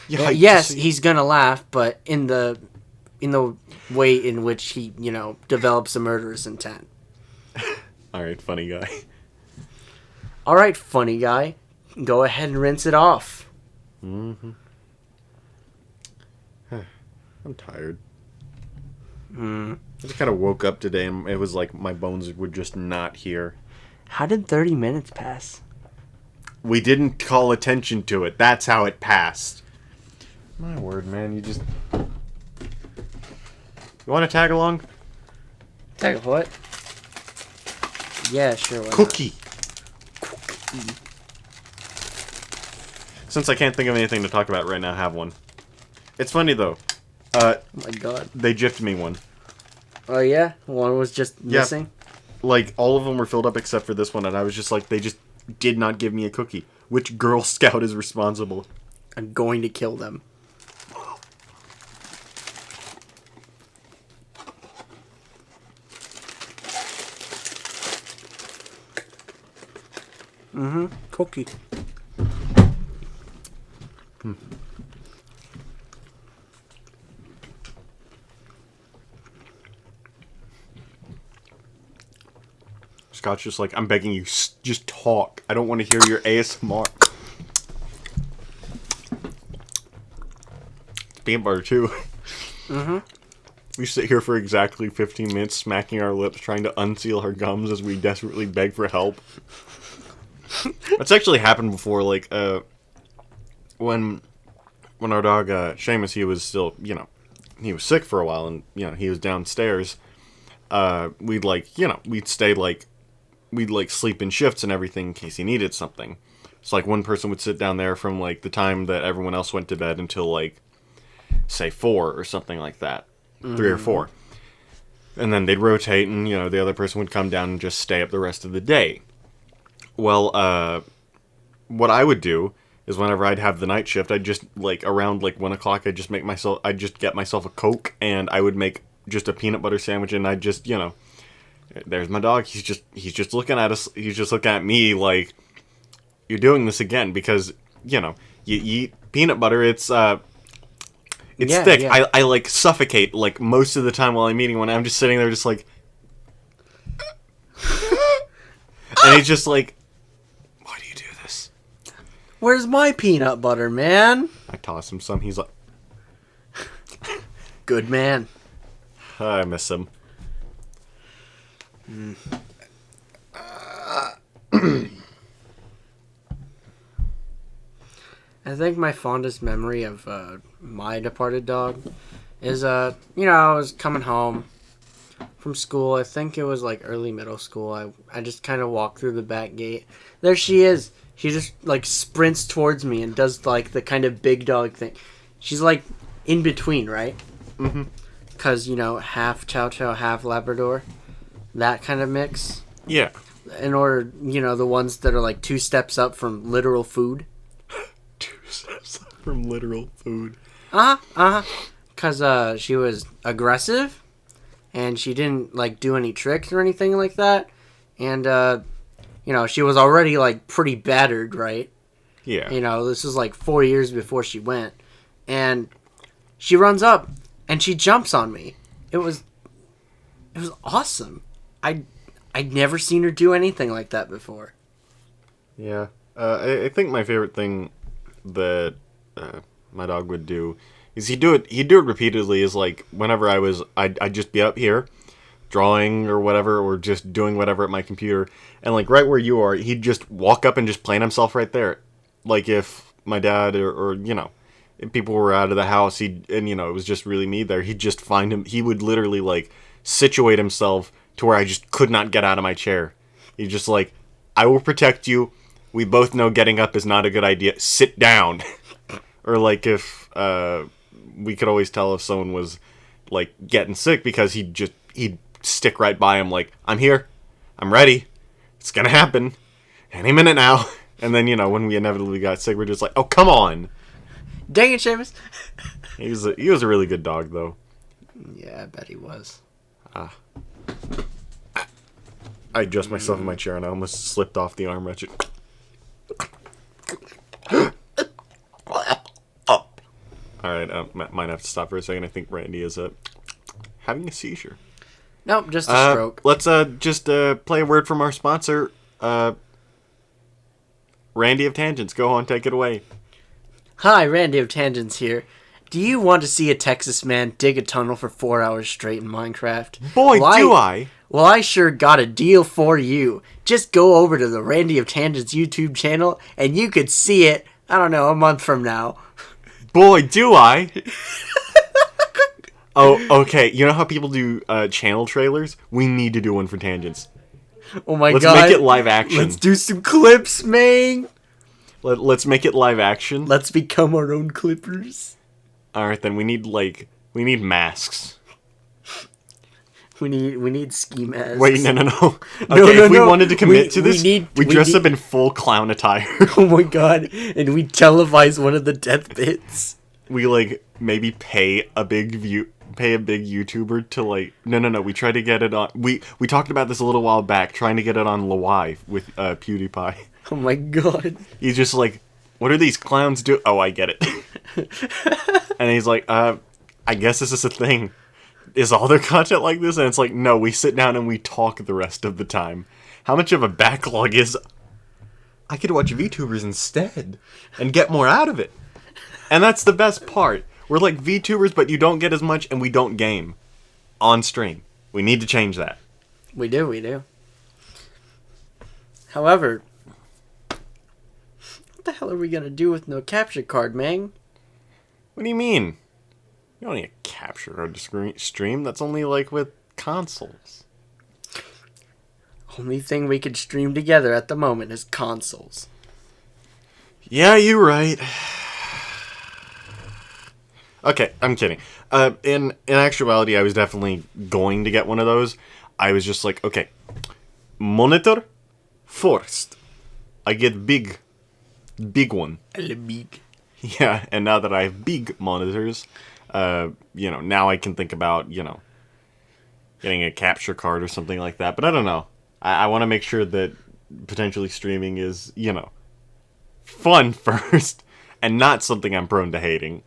S1: Yes, he's gonna laugh, but in the way in which he, you know, develops a murderous intent.
S2: Alright, funny guy.
S1: Alright, funny guy. Go ahead and rinse it off.
S2: Mm-hmm. I'm tired. I just kind of woke up today and it was like my bones were just not here.
S1: How did 30 minutes pass?
S2: We didn't call attention to it. That's how it passed. My word, man. You want to tag along?
S1: Tag what? Yeah, sure. Why
S2: Cookie. Since I can't think of anything to talk about right now, have one. It's funny, though.
S1: Oh my god.
S2: They gypped me one.
S1: Oh yeah? One was just missing?
S2: Like, all of them were filled up except for this one, and I was just like, they just did not give me a cookie. Which Girl Scout is responsible?
S1: I'm going to kill them. Cookie.
S2: Scott's just like, I'm begging you, just talk. I don't want to hear your ASMR. It's peanut butter, too. We sit here for exactly 15 minutes, smacking our lips, trying to unseal our gums as we desperately beg for help. That's actually happened before, like, when our dog, Seamus, he was still, you know, he was sick for a while, and, you know, he was downstairs. We'd, like, you know, we'd sleep in shifts and everything in case he needed something. So, like, one person would sit down there from, like, the time that everyone else went to bed until, like, say 4 or something like that. 3 or 4. And then they'd rotate, and, you know, the other person would come down and just stay up the rest of the day. Well, what I would do is whenever I'd have the night shift, I'd just, like, around, like, 1 o'clock, I'd just get myself a Coke, and I would make just a peanut butter sandwich, and I'd just, you know, there's my dog, he's just looking at us, he's just looking at me like, you're doing this again, because, you know, you eat peanut butter, it's thick.
S1: Yeah.
S2: I like, suffocate, like, most of the time while I'm eating one, I'm just sitting there just like, and he's just like, why do you do this?
S1: Where's my peanut butter, man?
S2: I toss him some, he's like,
S1: Good man.
S2: I miss him.
S1: I think my fondest memory of my departed dog is, I was coming home from school. I think it was like early middle school. I just kind of walked through the back gate. There she is. She just like sprints towards me and does like the kind of big dog thing. She's like in between, right?
S2: Mm-hmm.
S1: Because, half Chow Chow, half Labrador. That kind of mix.
S2: Yeah.
S1: In order, the ones that are like 2 steps up from literal food.
S2: 2 steps up from literal food.
S1: Because she was aggressive. And she didn't like do any tricks or anything like that. And, she was already like pretty battered, right?
S2: Yeah.
S1: This is like 4 years before she went. And she runs up and she jumps on me. It was awesome. I'd never seen her do anything like that before.
S2: Yeah. I think my favorite thing that my dog would do is he'd do it repeatedly. Is like whenever I'd just be up here drawing or whatever, or just doing whatever at my computer, and like right where you are, he'd just walk up and just plant himself right there. Like if my dad or if people were out of the house, it was just really me there, he'd just find him. He would literally like situate himself to where I just could not get out of my chair. He's just like, I will protect you. We both know getting up is not a good idea. Sit down. Or like if we could always tell if someone was like getting sick, because he'd stick right by him like, I'm here. I'm ready. It's gonna happen. Any minute now. And then, when we inevitably got sick, we're just like, oh, come on.
S1: Dang it, Seamus.
S2: He was a really good dog, though.
S1: Yeah, I bet he was.
S2: I adjust myself in my chair and I almost slipped off the armrest. Alright, might have to stop for a second. I think Randy is having a seizure.
S1: Nope, just a stroke.
S2: Let's just play a word from our sponsor. Randy of Tangents, go on, take it away.
S1: Hi, Randy of Tangents here. Do you want to see a Texas man dig a tunnel for 4 hours straight in Minecraft?
S2: Boy, do I!
S1: Well, I sure got a deal for you. Just go over to the Randy of Tangents YouTube channel, and you could see it, I don't know, a month from now.
S2: Boy, do I! Oh, okay. You know how people do channel trailers? We need to do one for Tangents.
S1: Oh my
S2: God.
S1: God.
S2: Let's make it live action.
S1: Let's do some clips, man.
S2: Let's make it live action.
S1: Let's become our own clippers.
S2: Alright, then we need masks.
S1: We need ski masks.
S2: Wait, no. Okay, if we wanted to commit to this, we dress up in full clown attire.
S1: Oh my God. And we televise one of the death bits.
S2: We maybe pay a big YouTuber to no, we try to get it on. We talked about this a little while back, trying to get it on Lawai with PewDiePie.
S1: Oh my God.
S2: He's just like, what are these clowns do? Oh, I get it. And he's like, I guess this is a thing. Is all their content like this? And it's like, no, we sit down and we talk the rest of the time. How much of a backlog is... I could watch VTubers instead and get more out of it. And that's the best part. We're like VTubers, but you don't get as much, and we don't game on stream. We need to change that.
S1: We do. However, what the hell are we going to do with no capture card, man?
S2: What do you mean? You don't need a capture card to stream. That's only with consoles.
S1: Only thing we could stream together at the moment is consoles.
S2: Yeah, you're right. Okay, I'm kidding. In actuality, I was definitely going to get one of those. I was just like, okay, monitor first. I get big one.
S1: Big.
S2: Yeah, and now that I have big monitors, now I can think about, getting a capture card or something like that. But I don't know. I want to make sure that potentially streaming is, fun first, and not something I'm prone to hating.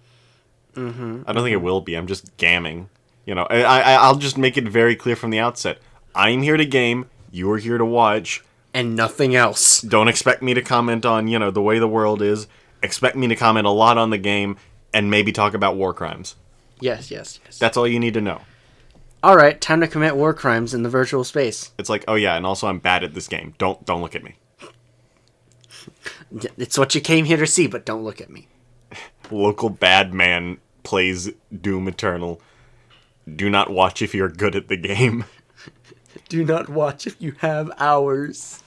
S1: Mm-hmm.
S2: I don't think it will be. I'm just gamming. I'll just make it very clear from the outset. I'm here to game. You are here to watch.
S1: And nothing else.
S2: Don't expect me to comment on, the way the world is. Expect me to comment a lot on the game and maybe talk about war crimes.
S1: Yes.
S2: That's all you need to know.
S1: All right, time to commit war crimes in the virtual space.
S2: It's like, oh yeah, and also I'm bad at this game. Don't look at me.
S1: It's what you came here to see, but don't look at me.
S2: Local bad man plays Doom Eternal. Do not watch if you're good at the game.
S1: Do not watch if you have hours.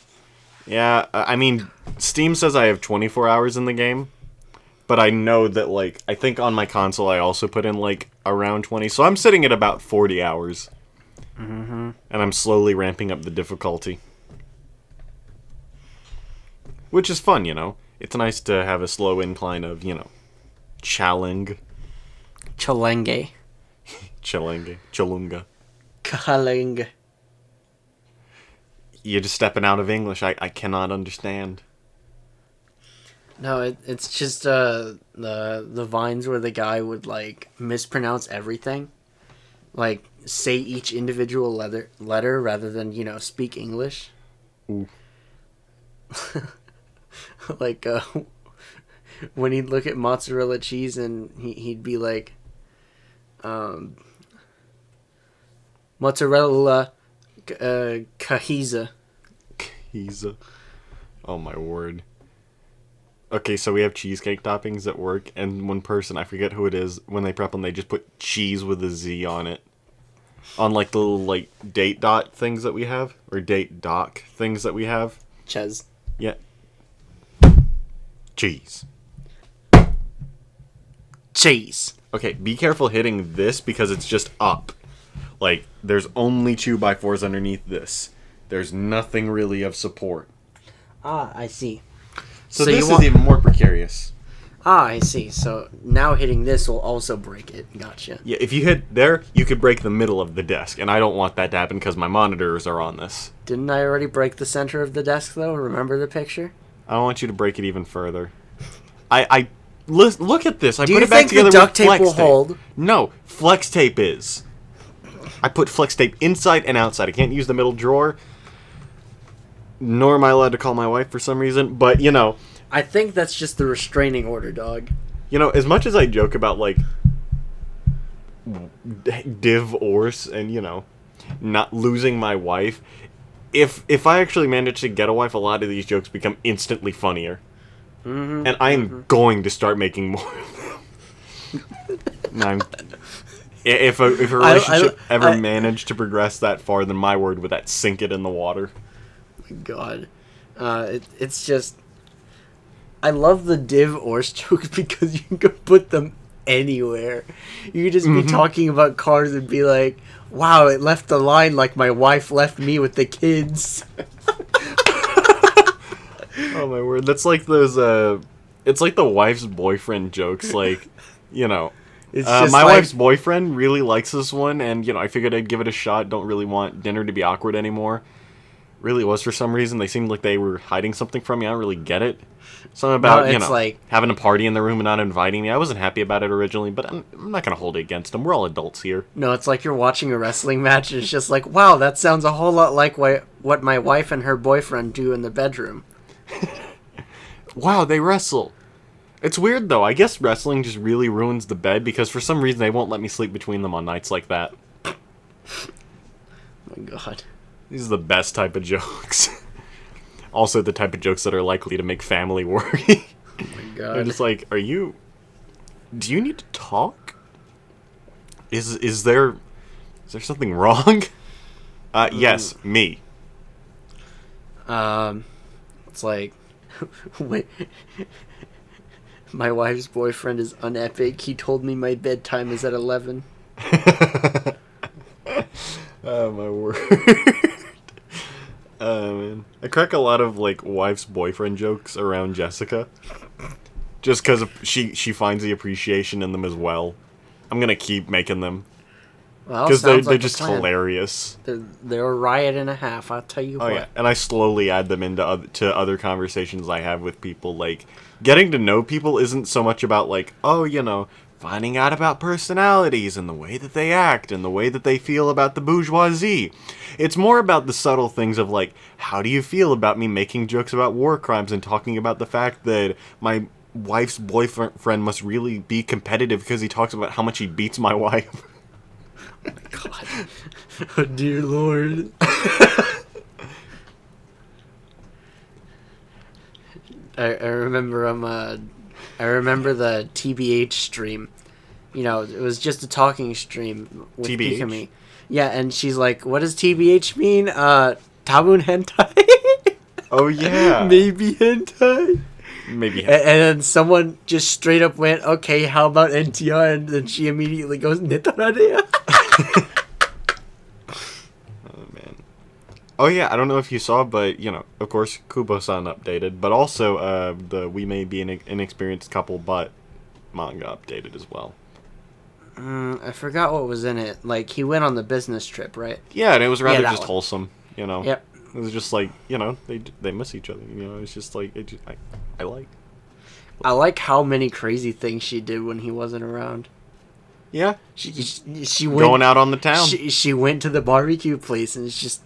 S2: Yeah, I mean, Steam says I have 24 hours in the game. But I know that, like, I think on my console I also put in, like, around 20. So I'm sitting at about 40 hours.
S1: Mm-hmm.
S2: And I'm slowly ramping up the difficulty. Which is fun, you know. It's nice to have a slow incline of, you know, challenge.
S1: Chalenge.
S2: Chalunga.
S1: Kaling.
S2: You're just stepping out of English. I cannot understand.
S1: No, it's just the vines where the guy would like mispronounce everything, like say each individual letter rather than speak English.
S2: Ooh.
S1: Like when he'd look at mozzarella cheese and he'd be like, mozzarella cahiza.
S2: Cahiza. Oh my word. Okay, so we have cheesecake toppings at work, and one person, I forget who it is, when they prep them, they just put cheese with a Z on it. On, like, the little, like, date dot things that we have. Or date doc things that we have.
S1: Ches.
S2: Yeah. Cheese.
S1: Cheese.
S2: Okay, be careful hitting this because it's just up. Like, there's only 2x4s underneath this. There's nothing really of support.
S1: Ah, I see.
S2: So this is even more precarious.
S1: Ah, I see. So now hitting this will also break it. Gotcha.
S2: Yeah, if you hit there, you could break the middle of the desk, and I don't want that to happen because my monitors are on this.
S1: Didn't I already break the center of the desk, though? Remember the picture?
S2: I don't want you to break it even further. Look at this. I
S1: Do
S2: put
S1: you
S2: it back
S1: think
S2: together
S1: the duct
S2: with
S1: tape
S2: flex
S1: will
S2: tape.
S1: hold?
S2: No, flex tape is. I put flex tape inside and outside. I can't use the middle drawer. Nor am I allowed to call my wife for some reason, but, you know...
S1: I think that's just the restraining order, dog.
S2: You know, as much as I joke about, like, divorce and, you know, not losing my wife, if I actually manage to get a wife, a lot of these jokes become instantly funnier.
S1: Mm-hmm,
S2: And I am going to start making more of them. If a relationship ever managed to progress that far, then my word would that sink it in the water.
S1: God. It's just... I love the divorce jokes because you can put them anywhere. You could just be talking about cars and be like, wow, it left the line like my wife left me with the kids.
S2: Oh my word. That's like those, it's like the wife's boyfriend jokes, like, you know.
S1: It's just
S2: my
S1: like,
S2: wife's boyfriend really likes this one, and, you know, I figured I'd give it a shot. Don't really want dinner to be awkward anymore. Really was for some reason. They seemed like they were hiding something from me. I don't really get it. Something about, you know, like, having a party in the room and not inviting me. I wasn't happy about it originally, but I'm not going to hold it against them. We're all adults here.
S1: No, it's like you're watching a wrestling match and it's just like, wow, that sounds a whole lot like what my wife and her boyfriend do in the bedroom.
S2: Wow, they wrestle. It's weird, though. I guess wrestling just really ruins the bed because for some reason they won't let me sleep between them on nights like that.
S1: Oh my god.
S2: These are the best type of jokes. Also the type of jokes that are likely to make family worry.
S1: Oh my god.
S2: I'm just like, do you need to talk? Is there something wrong? Yes, me.
S1: It's like, wait, my wife's boyfriend is unepic. He told me my bedtime is at 11.
S2: Oh my word. Oh man, I crack a lot of like wife's boyfriend jokes around Jessica, just because she finds the appreciation in them as well. I'm gonna keep making them because they're just hilarious.
S1: They're a riot and a half. I'll tell you what.
S2: Yeah, and I slowly add them into other conversations I have with people. Like getting to know people isn't so much about like, oh, you know, finding out about personalities and the way that they act and the way that they feel about the bourgeoisie. It's more about the subtle things of like, how do you feel about me making jokes about war crimes and talking about the fact that my wife's boyfriend must really be competitive because he talks about how much he beats my wife.
S1: Oh my god. Oh dear lord. I remember I remember the TBH stream. You know, it was just a talking stream with
S2: TBH?
S1: Pikami. Yeah, and she's like, "What does TBH mean? Tabun hentai?
S2: Oh yeah.
S1: Maybe hentai."
S2: Maybe.
S1: And then someone just straight up went, "Okay, how about NTR?" And then she immediately goes, "Netararea."
S2: Oh man. Oh yeah, I don't know if you saw, but you know, of course, Kubo-san updated, but also the We May Be an Inexperienced Couple But manga updated as well.
S1: I forgot what was in it. Like, he went on the business trip, right?
S2: Yeah, and it was rather
S1: that
S2: just
S1: one.
S2: wholesome, you know.
S1: Yep.
S2: It was just like, you know, they miss each other, you know. It's just like I like.
S1: I like how many crazy things she did when he wasn't around.
S2: Yeah.
S1: She went,
S2: Going out on the town.
S1: She went to the barbecue place, and it's just...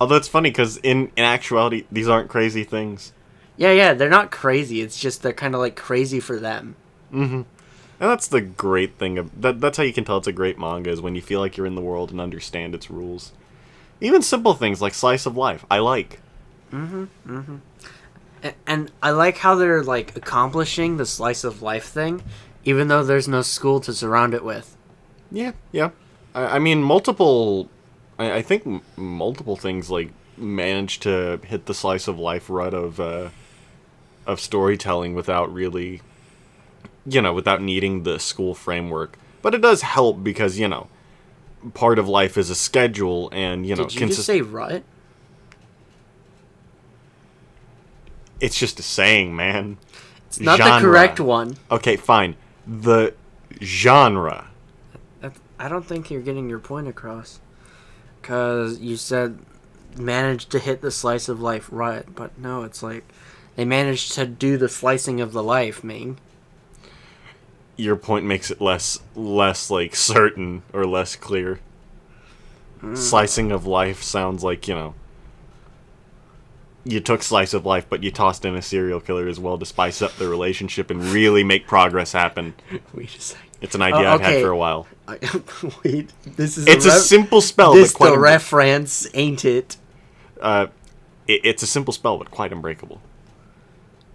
S2: Although it's funny because in actuality, these aren't crazy things.
S1: Yeah, they're not crazy. It's just they're kind of like crazy for them.
S2: Mm-hmm. And that's the great thing of that's how you can tell it's a great manga, is when you feel like you're in the world and understand its rules. Even simple things like slice of life, I like.
S1: And I like how they're like accomplishing the slice of life thing, even though there's no school to surround it with.
S2: Yeah. I mean, multiple. I think multiple things like manage to hit the slice of life rut of storytelling without really, you know, without needing the school framework. But it does help because, you know, part of life is a schedule, and you know.
S1: Did you just say rut?
S2: It's just a saying, man.
S1: It's not the correct one.
S2: Okay, fine. The genre.
S1: I don't think you're getting your point across. Because you said managed to hit the slice of life rut, but no, it's like they managed to do the slicing of the life, Ming.
S2: Your point makes it less like certain or less clear. Slicing of life sounds like, you know, you took slice of life, but you tossed in a serial killer as well to spice up the relationship and really make progress happen.
S1: Wait a second.
S2: It's an idea I've had for a while.
S1: Wait, this is
S2: It's a simple spell.
S1: This
S2: but quite
S1: the reference, ain't it?
S2: It's a simple spell, but quite unbreakable.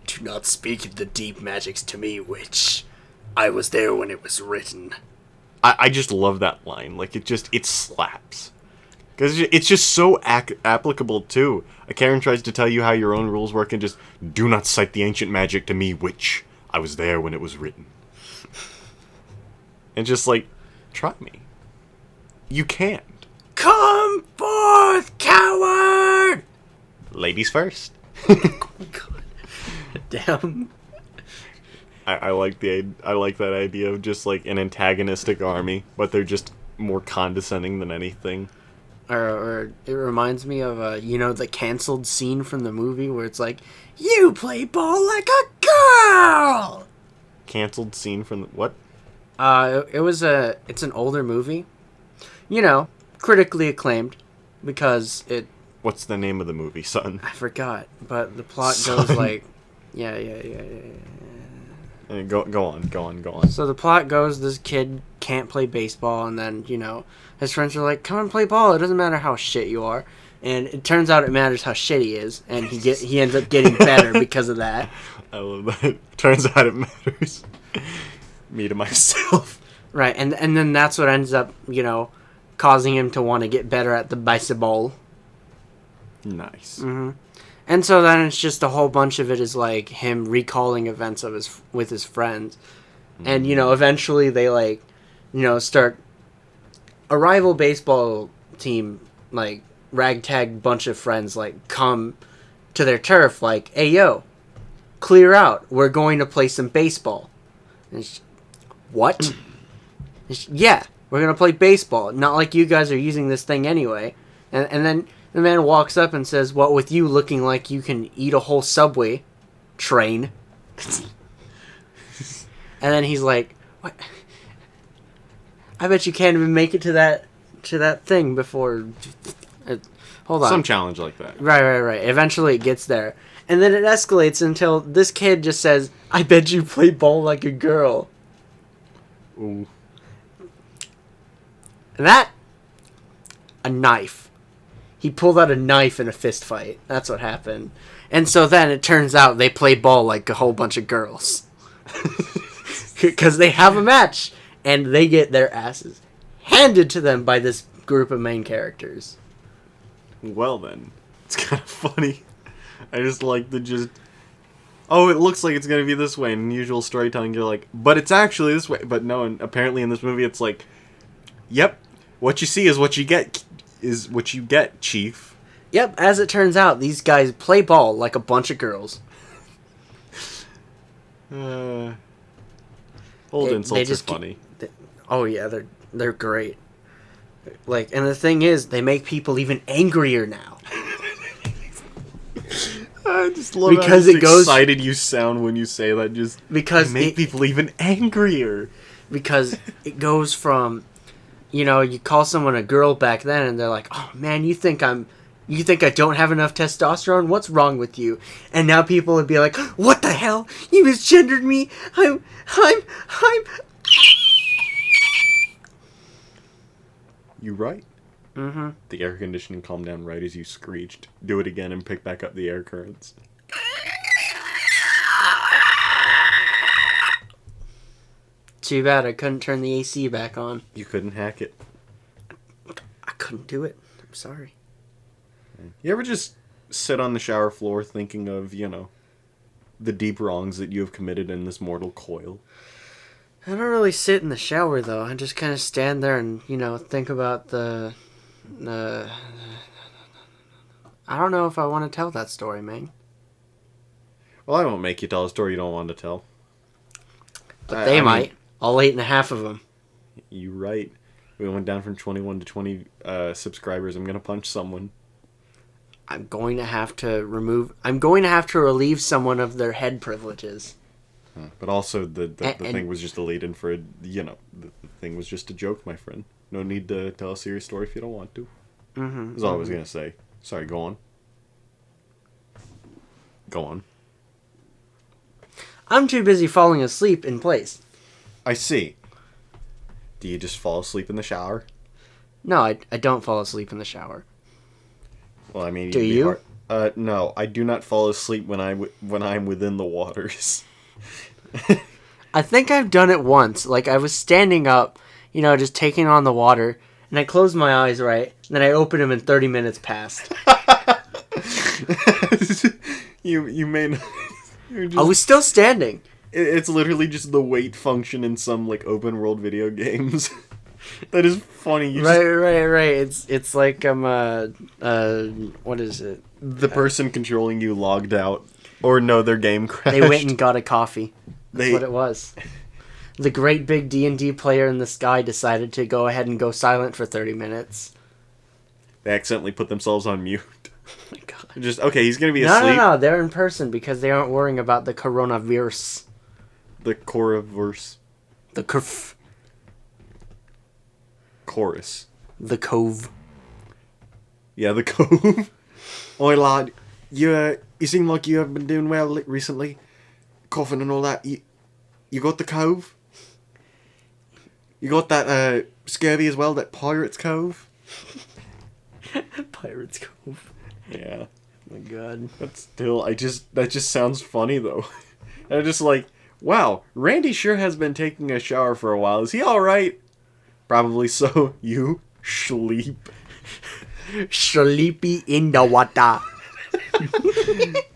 S1: Do not speak of the deep magics to me, witch. I was there when it was written.
S2: I just love that line. Like, it slaps. Because it's just so applicable, too. A Karen tries to tell you how your own rules work and just, do not cite the ancient magic to me, witch. I was there when it was written. And just, like, try me. You can't.
S1: Come forth, coward!
S2: Ladies first.
S1: Oh my god. Damn.
S2: I like that idea of just, like, an antagonistic army, but they're just more condescending than anything.
S1: Or it reminds me of, you know, the canceled scene from the movie where it's like, you play ball like a girl!
S2: Canceled scene from the, what?
S1: It's an older movie. You know, critically acclaimed, because it...
S2: What's the name of the movie, son?
S1: I forgot, but the plot goes like... Yeah.
S2: Go on.
S1: So the plot goes, this kid can't play baseball, and then, you know, his friends are like, come and play ball, it doesn't matter how shit you are. And it turns out it matters how shit he is, and he ends up getting better because of that.
S2: I love that. Turns out it matters. Me to myself.
S1: Right, and then that's what ends up, you know, causing him to want to get better at the baseball.
S2: Nice.
S1: Mm-hmm. And so then it's just a whole bunch of it is like him recalling events with his friends. And, you know, eventually they, like, you know, start a rival baseball team, like, ragtag bunch of friends, like, come to their turf, like, hey, yo, clear out. We're going to play some baseball. And what? Yeah, we're going to play baseball. Not like you guys are using this thing anyway. And then the man walks up and says, what with you looking like you can eat a whole subway train? And then he's like, what? I bet you can't even make it to that thing before... hold on.
S2: Some challenge like that.
S1: Right. Eventually it gets there. And then it escalates until this kid just says, I bet you play ball like a girl.
S2: Ooh.
S1: That... a knife. He pulled out a knife in a fist fight. That's what happened. And so then it turns out they play ball like a whole bunch of girls. Because they have a match, and they get their asses handed to them by this group of main characters.
S2: Well then, it's kind of funny. I just like the just... Oh, it looks like it's going to be this way. In usual storytelling, you're like, but it's actually this way. But no, and apparently in this movie, it's like, yep, what you see is what you get, Chief.
S1: Yep, as it turns out, these guys play ball like a bunch of girls.
S2: Old insults are funny.
S1: Oh yeah, they're great. Like, and the thing is, they make people even angrier now.
S2: I just love
S1: because
S2: how
S1: it goes,
S2: excited you sound when you say that. Just
S1: because
S2: make people even angrier.
S1: Because it goes from, you call someone a girl back then, and they're like, "Oh man, you think I don't have enough testosterone? What's wrong with you?" And now people would be like, "What the hell? You misgendered me. I'm."
S2: You right.
S1: Mm-hmm.
S2: The air conditioning calmed down right as you screeched. Do it again and pick back up the air currents.
S1: Too bad I couldn't turn the AC back on.
S2: You couldn't hack it.
S1: I couldn't do it. I'm sorry.
S2: You ever just sit on the shower floor thinking of, the deep wrongs that you have committed in this mortal coil?
S1: I don't really sit in the shower, though. I just kind of stand there and, think about I don't know if I want to tell that story, man.
S2: Well, I won't make you tell a story you don't want to tell.
S1: But they might. All 8.5 of them.
S2: You right. We went down from 21 to 20 subscribers. I'm going to punch someone.
S1: I'm going to have to relieve someone of their head privileges.
S2: But also, the thing was just a lead-in for, the thing was just a joke, my friend. No need to tell a serious story if you don't want to.
S1: Mm-hmm.
S2: That's all I was going to say. Sorry, go on. Go on.
S1: I'm too busy falling asleep in place.
S2: I see. Do you just fall asleep in the shower?
S1: No, I don't fall asleep in the shower.
S2: Well, I mean...
S1: Do you?
S2: No, I do not fall asleep when I'm within the waters.
S1: I think I've done it once. Like, I was standing up, just taking on the water, and I closed my eyes, right? And then I opened them and 30 minutes passed.
S2: You may not...
S1: I was still standing.
S2: It's literally just the wait function in some, open world video games. That is funny.
S1: Right. It's like, what is it?
S2: The person controlling you logged out. Or no, their game crashed.
S1: They went and got a coffee. That's what it was. The great big D&D player in the sky decided to go ahead and go silent for 30 minutes.
S2: They accidentally put themselves on mute.
S1: Oh my god.
S2: Just, okay, he's going to be asleep.
S1: No, they're in person because they aren't worrying about the coronavirus.
S2: The Coraverse.
S1: The
S2: Chorus.
S1: The cove.
S2: Yeah, the cove. Oi, lad. You seem like you have been doing well recently. Coughing and all that. You got the cove? You got that scurvy as well, that Pirate's Cove?
S1: Pirate's Cove.
S2: Yeah.
S1: Oh my god.
S2: But still, that just sounds funny, though. I'm just like, wow, Randy sure has been taking a shower for a while. Is he alright? Probably so. You sleep.
S1: Sleepy in the water.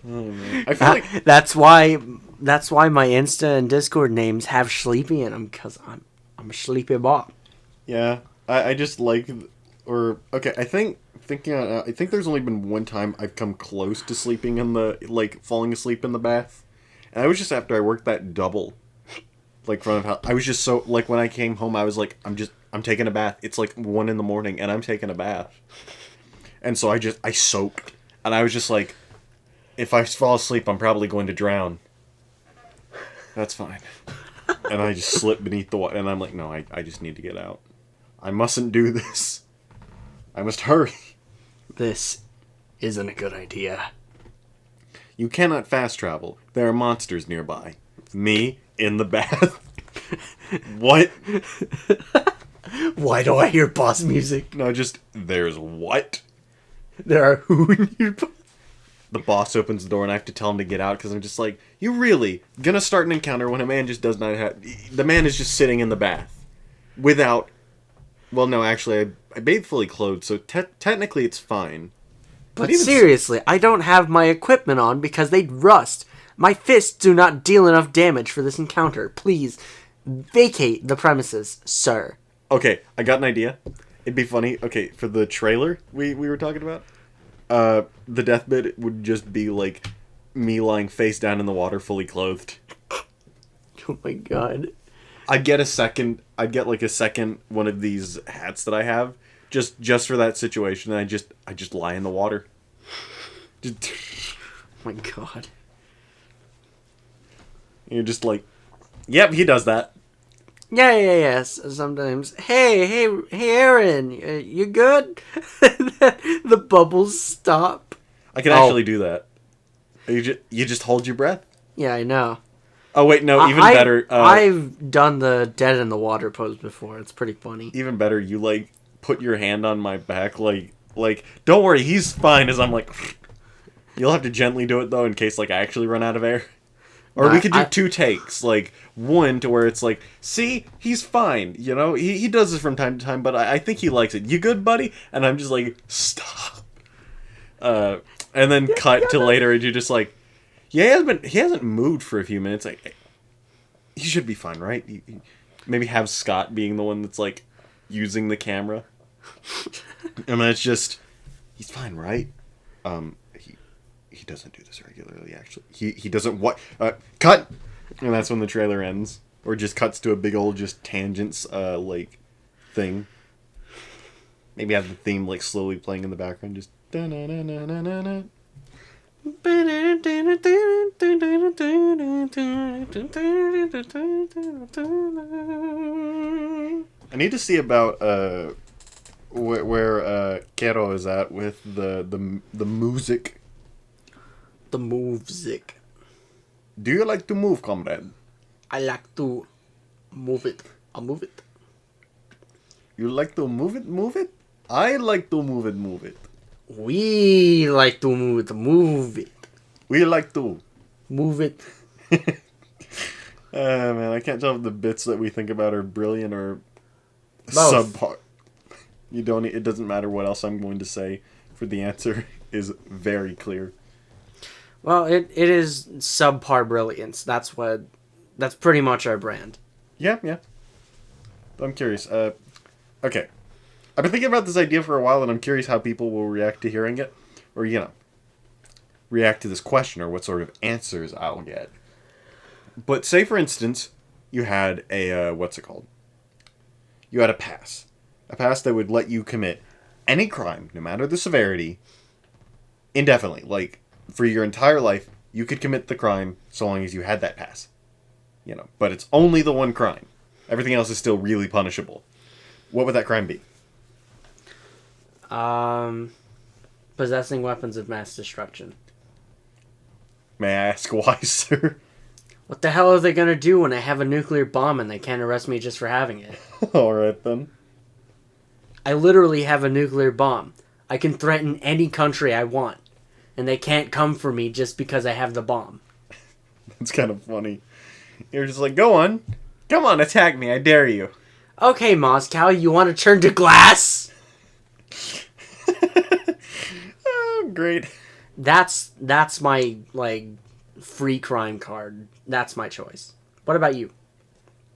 S2: Oh, man. I feel like
S1: that's why my Insta and Discord names have sleepy in them, because I'm a sleepy boy.
S2: Yeah, I just like, okay, I think there's only been one time I've come close to sleeping falling asleep in the bath, and I was just after I worked that double, front of house. I was just so, when I came home, I was like, I'm taking a bath. It's 1 a.m. and I'm taking a bath, and so I soaked, and I was just like, if I fall asleep, I'm probably going to drown. That's fine. And I just slipped beneath the water, and I'm like, no, I just need to get out. I mustn't do this. I must hurry.
S1: This isn't a good idea.
S2: You cannot fast travel. There are monsters nearby. Me in the bath. What?
S1: Why do I hear boss music?
S2: No, just, there's what?
S1: There are who in your bath?
S2: the boss opens the door and I have to tell him to get out because I'm just like, you really gonna start an encounter when a man just does not have... The man is just sitting in the bath without... Well, no, actually, I bathe fully clothed, so technically it's fine.
S1: But seriously, I don't have my equipment on because they'd rust. My fists do not deal enough damage for this encounter. Please, vacate the premises, sir.
S2: Okay, I got an idea. It'd be funny. Okay, for the trailer we were talking about, the death bit would just be like me lying face down in the water, fully clothed.
S1: Oh my god.
S2: I'd get like a second one of these hats that I have just for that situation. And I just lie in the water.
S1: Oh my god.
S2: You're just like, yep, he does that.
S1: Yeah. Sometimes. Hey, Aaron, you good? The bubbles stop.
S2: I can actually do that. You just hold your breath.
S1: Yeah, I know.
S2: Oh wait, no, even better.
S1: I've done the dead in the water pose before. It's pretty funny.
S2: Even better, you like put your hand on my back, like don't worry, he's fine. As I'm like, you'll have to gently do it though, in case like I actually run out of air. Or we could do 2 takes, like one to where it's like, see, he's fine. You know, he does this from time to time, but I think he likes it. You good, buddy? And I'm just like, stop. And then cut to later, and you're just like. Yeah, he hasn't moved for a few minutes. Like, he should be fine, right? Maybe have Scott being the one that's like using the camera. And then it's just, he's fine, right? He doesn't do this regularly. Actually, he doesn't. What? Cut. And that's when the trailer ends, or just cuts to a big old just tangents like thing. Maybe have the theme like slowly playing in the background, just. Da-na-na-na-na-na.
S1: I
S2: need to see about where Kero is at with the music.
S1: The music.
S2: Do you like to move, comrade?
S1: I like to move it. I'll move it.
S2: You like to move it? Move it? I like to move it. Move it.
S1: We like to move it.
S2: We like to
S1: move it.
S2: Man, I can't tell if the bits that we think about are brilliant or
S1: both.
S2: Subpar. It doesn't matter what else I'm going to say, for the answer is very clear.
S1: Well, it is subpar brilliance. That's pretty much our brand.
S2: Yeah. I'm curious. Okay. I've been thinking about this idea for a while, and I'm curious how people will react to hearing it. Or, react to this question, or what sort of answers I'll get. But say, for instance, you had a, what's it called? You had a pass. A pass that would let you commit any crime, no matter the severity, indefinitely. Like, for your entire life, you could commit the crime so long as you had that pass. But it's only the one crime. Everything else is still really punishable. What would that crime be?
S1: Possessing weapons of mass destruction.
S2: May I ask why, sir?
S1: What the hell are they gonna do when I have a nuclear bomb and they can't arrest me just for having it?
S2: Alright then.
S1: I literally have a nuclear bomb. I can threaten any country I want. And they can't come for me just because I have the bomb.
S2: That's kind of funny. You're just like, go on. Come on, attack me. I dare you.
S1: Okay, Moscow, you want to turn to glass?
S2: Oh, great.
S1: That's my, free crime card. That's my choice. What about you?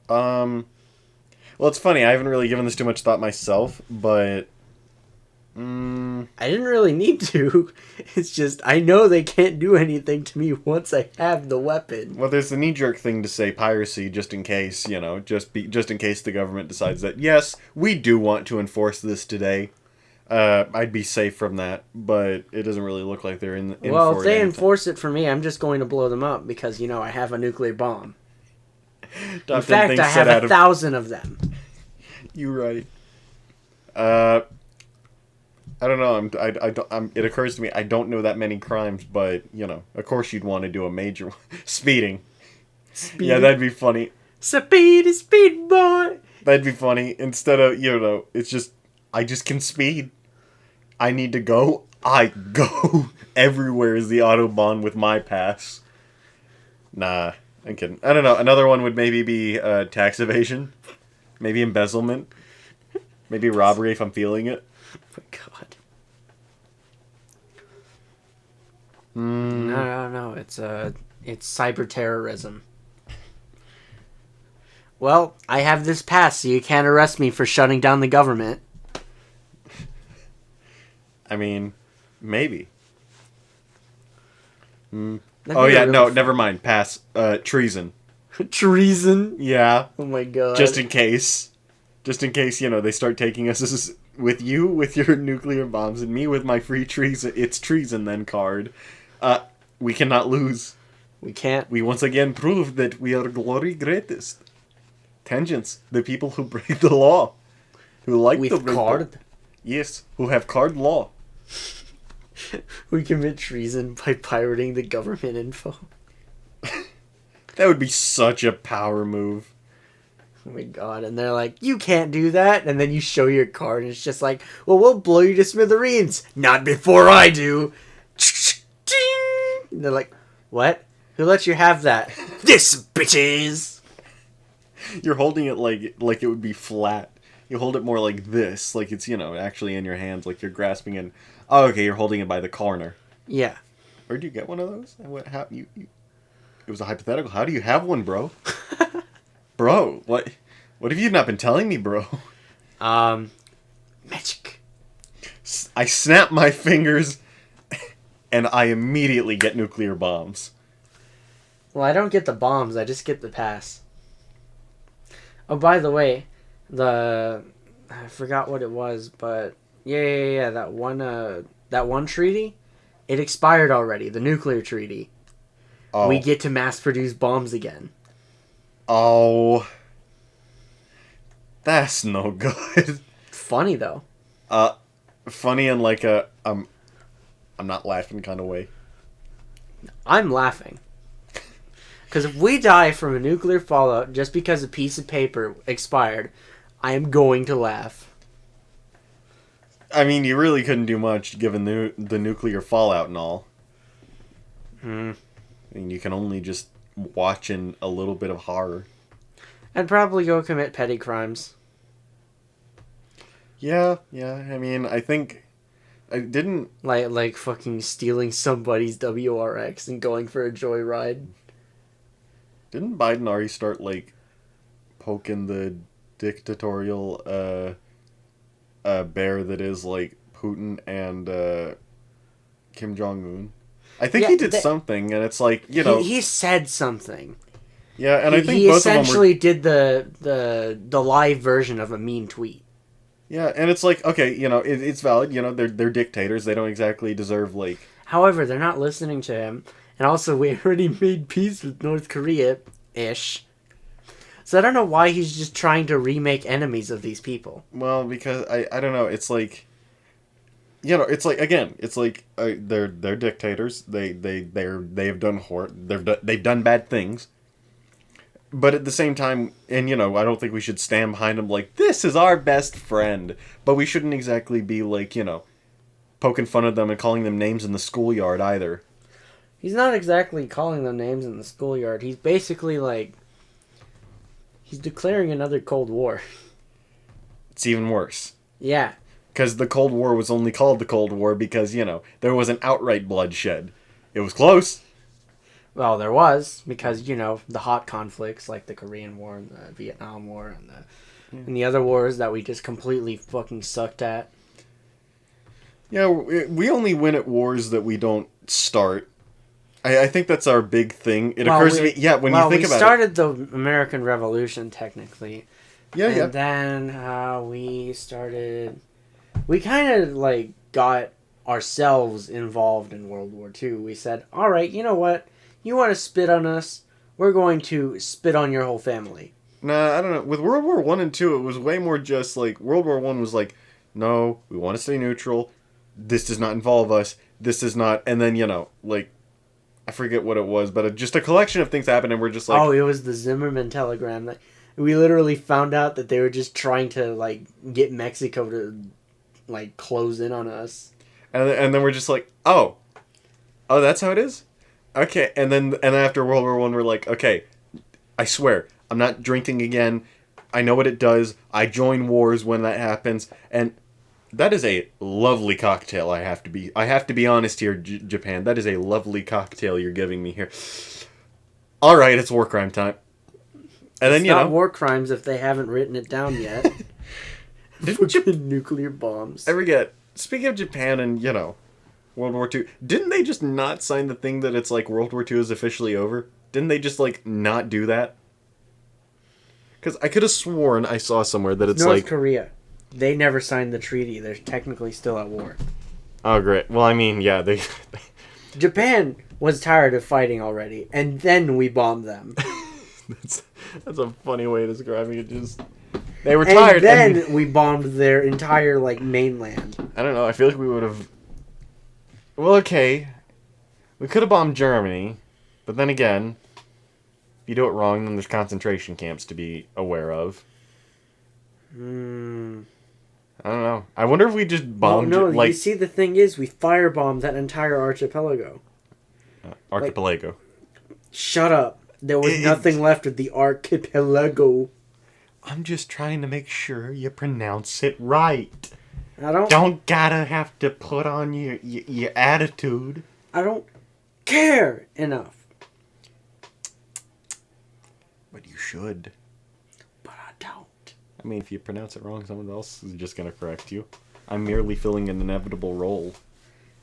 S2: Well, it's funny. I haven't really given this too much thought myself, but...
S1: I didn't really need to. It's just, I know they can't do anything to me once I have the weapon.
S2: Well, there's the knee-jerk thing to say piracy, just in case, just in case the government decides that, yes, we do want to enforce this today. I'd be safe from that, but it doesn't really look like they're in
S1: well,
S2: for
S1: if they
S2: anything.
S1: enforce it for me, I'm just going to blow them up because, I have a nuclear bomb.
S2: In
S1: fact, I have 1,000 of them.
S2: You're right. I don't know. It occurs to me I don't know that many crimes, but of course you'd want to do a major one. Speeding. Yeah, that'd be funny.
S1: Speed boy.
S2: That'd be funny. Instead of it's just I just can speed. I need to go. I go everywhere as the Autobahn with my pass. Nah, I'm kidding. I don't know. Another one would maybe be tax evasion. Maybe embezzlement. Maybe robbery if I'm feeling it.
S1: Oh my god.
S2: Mm.
S1: No. It's cyber terrorism. Well, I have this pass, so you can't arrest me for shutting down the government.
S2: I mean, maybe.
S1: That'd
S2: Oh
S1: be
S2: yeah,
S1: really
S2: no,
S1: fun.
S2: never mind. Pass. Treason.
S1: Treason.
S2: Yeah,
S1: Oh my god.
S2: just in case. Just in case, they start taking us with you with your nuclear bombs and me with my free treason. It's treason then card. We cannot lose.
S1: We can't.
S2: We once again proved that we are glory greatest. Tangents, the people who break the law, who like to
S1: With
S2: break
S1: card.
S2: Yes, who have card law.
S1: We commit treason by pirating the government info.
S2: That would be such a power move.
S1: Oh my god. And they're like, you can't do that. And then you show your card and it's just like, well, we'll blow you to smithereens. Not before I do. And they're like, what? Who lets you have that? This bitches.
S2: You're holding it like it would be flat. You hold it more like this, like it's actually in your hands, like you're grasping in. Oh, okay, you're holding it by the corner.
S1: Yeah.
S2: Where do you get one of those? How you? It was a hypothetical. How do you have one, bro? Bro, what have you not been telling me, bro?
S1: Magic.
S2: I snap my fingers, and I immediately get nuclear bombs.
S1: Well, I don't get the bombs. I just get the pass. Oh, by the way, I forgot what it was, but yeah. That one treaty, it expired already. The nuclear treaty.
S2: Oh.
S1: We get to mass produce bombs again.
S2: Oh, that's no good.
S1: Funny though.
S2: Funny in like I'm not laughing kind of way.
S1: I'm laughing. Because if we die from a nuclear fallout just because a piece of paper expired, I am going to laugh.
S2: I mean, you really couldn't do much given the nuclear fallout and all. I mean, you can only just watch in a little bit of horror.
S1: I'd probably go commit petty crimes.
S2: Yeah. I mean, I think I didn't.
S1: Like fucking stealing somebody's WRX and going for a joyride.
S2: Didn't Biden already start poking the dictatorial bear that is Putin and Kim Jong Un? I think he did something, and it's
S1: he said something.
S2: Yeah, and I think
S1: he
S2: both of them
S1: essentially did the live version of a mean tweet.
S2: Yeah, and it's okay, it's valid. They're dictators. They don't exactly deserve
S1: However, they're not listening to him, and also we already made peace with North Korea-ish. So I don't know why he's just trying to remake enemies of these people.
S2: Well, because I don't know. It's it's again. It's they're dictators. They've done bad things. But at the same time, and I don't think we should stand behind them this is our best friend. But we shouldn't exactly be poking fun at them and calling them names in the schoolyard either.
S1: He's not exactly calling them names in the schoolyard. He's basically he's declaring another Cold War.
S2: It's even worse.
S1: Yeah.
S2: Because the Cold War was only called the Cold War because, there was an outright bloodshed. It was close.
S1: Well, there was, because, the hot conflicts like the Korean War and the Vietnam War and the other wars that we just completely fucking sucked at.
S2: Yeah, we only win at wars that we don't start. I think that's our big thing. It occurs to me, when you think about it.
S1: We started the American Revolution, technically.
S2: Yeah.
S1: And then we kind of, got ourselves involved in World War II. We said, all right, you know what? You want to spit on us? We're going to spit on your whole family.
S2: Nah, I don't know. With World War I and II, it was way more just World War I was no, we want to stay neutral. This does not involve us. This is not. And then, I forget what it was, but just a collection of things happened, and we're just
S1: oh, it was the Zimmerman telegram. We literally found out that they were just trying to, get Mexico to, close in on us.
S2: And then we're just like, oh, that's how it is? Okay, and then after World War One, we're like, okay, I swear, I'm not drinking again. I know what it does. I join wars when that happens, and that is a lovely cocktail. I have to be honest here, Japan. That is a lovely cocktail you're giving me here. All right, it's war crime time. And then
S1: it's not war crimes if they haven't written it down yet. Nuclear bombs.
S2: I forget. Speaking of Japan and World War II, didn't they just not sign the thing that it's like World War II is officially over? Didn't they just like not do that? Because I could have sworn I saw somewhere that it's
S1: North Korea. They never signed the treaty. They're technically still at war.
S2: Oh, great. Well, I mean, yeah, they...
S1: Japan was tired of fighting already, and then we bombed them.
S2: that's a funny way of describing it. Just they were tired,
S1: and then we bombed their entire mainland.
S2: I don't know. I feel like we would have... Well, okay. We could have bombed Germany, but then again... If you do it wrong, then there's concentration camps to be aware of. I don't know. I wonder if we just bombed...
S1: No, you see, the thing is, we firebombed that entire archipelago.
S2: Archipelago.
S1: Shut up. There was nothing left of the archipelago.
S2: I'm just trying to make sure you pronounce it right.
S1: I
S2: don't gotta have to put on your attitude.
S1: I don't care enough.
S2: But you should.
S1: But I don't.
S2: I mean, if you pronounce it wrong, someone else is just going to correct you. I'm merely filling an inevitable role.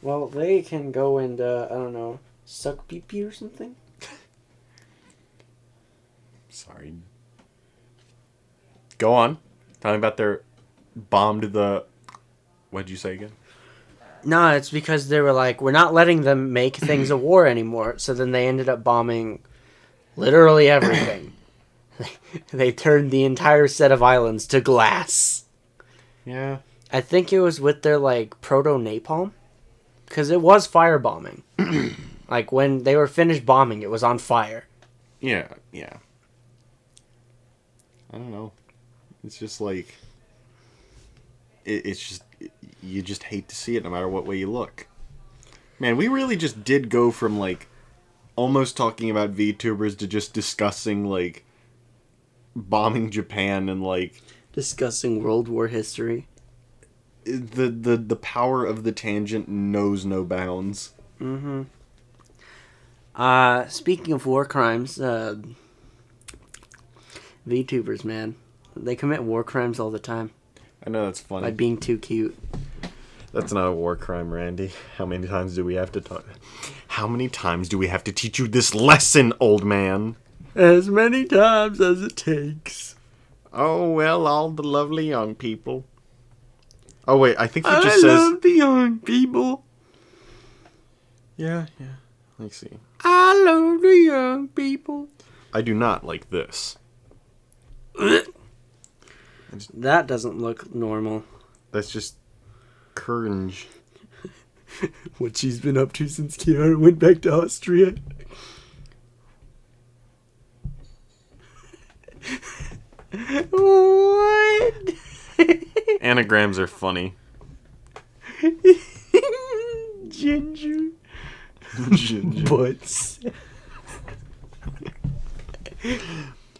S1: Well, they can go and, I don't know, suck pee-pee or something?
S2: Sorry. Go on. Tell me about their bombed the... What'd you say again?
S1: No, it's because they were like, we're not letting them make things a war anymore. So then they ended up bombing literally everything. They turned the entire set of islands to glass.
S2: Yeah.
S1: I think it was with their, proto-napalm. Because it was firebombing. When they were finished bombing, it was on fire.
S2: Yeah. I don't know. It's just it's just... You just hate to see it no matter what way you look. Man, we really just did go from, almost talking about VTubers to just discussing, bombing Japan and,
S1: discussing World War history.
S2: The power of the tangent knows no bounds.
S1: Mm-hmm. Speaking of war crimes, VTubers, man. They commit war crimes all the time.
S2: I know, that's funny.
S1: By being too cute.
S2: That's not a war crime, Randy. How many times do we have to talk? How many times do we have to teach you this lesson, old man?
S1: As many times as it takes.
S2: Oh, well, all the lovely young people. Oh, wait, I think he just says...
S1: I love the young people.
S2: Yeah. Let's see.
S1: I love the young people.
S2: I do not like this.
S1: That doesn't look normal.
S2: That's just cringe.
S1: What she's been up to since Kiara went back to Austria. What?
S2: Anagrams are funny.
S1: Ginger. Butts.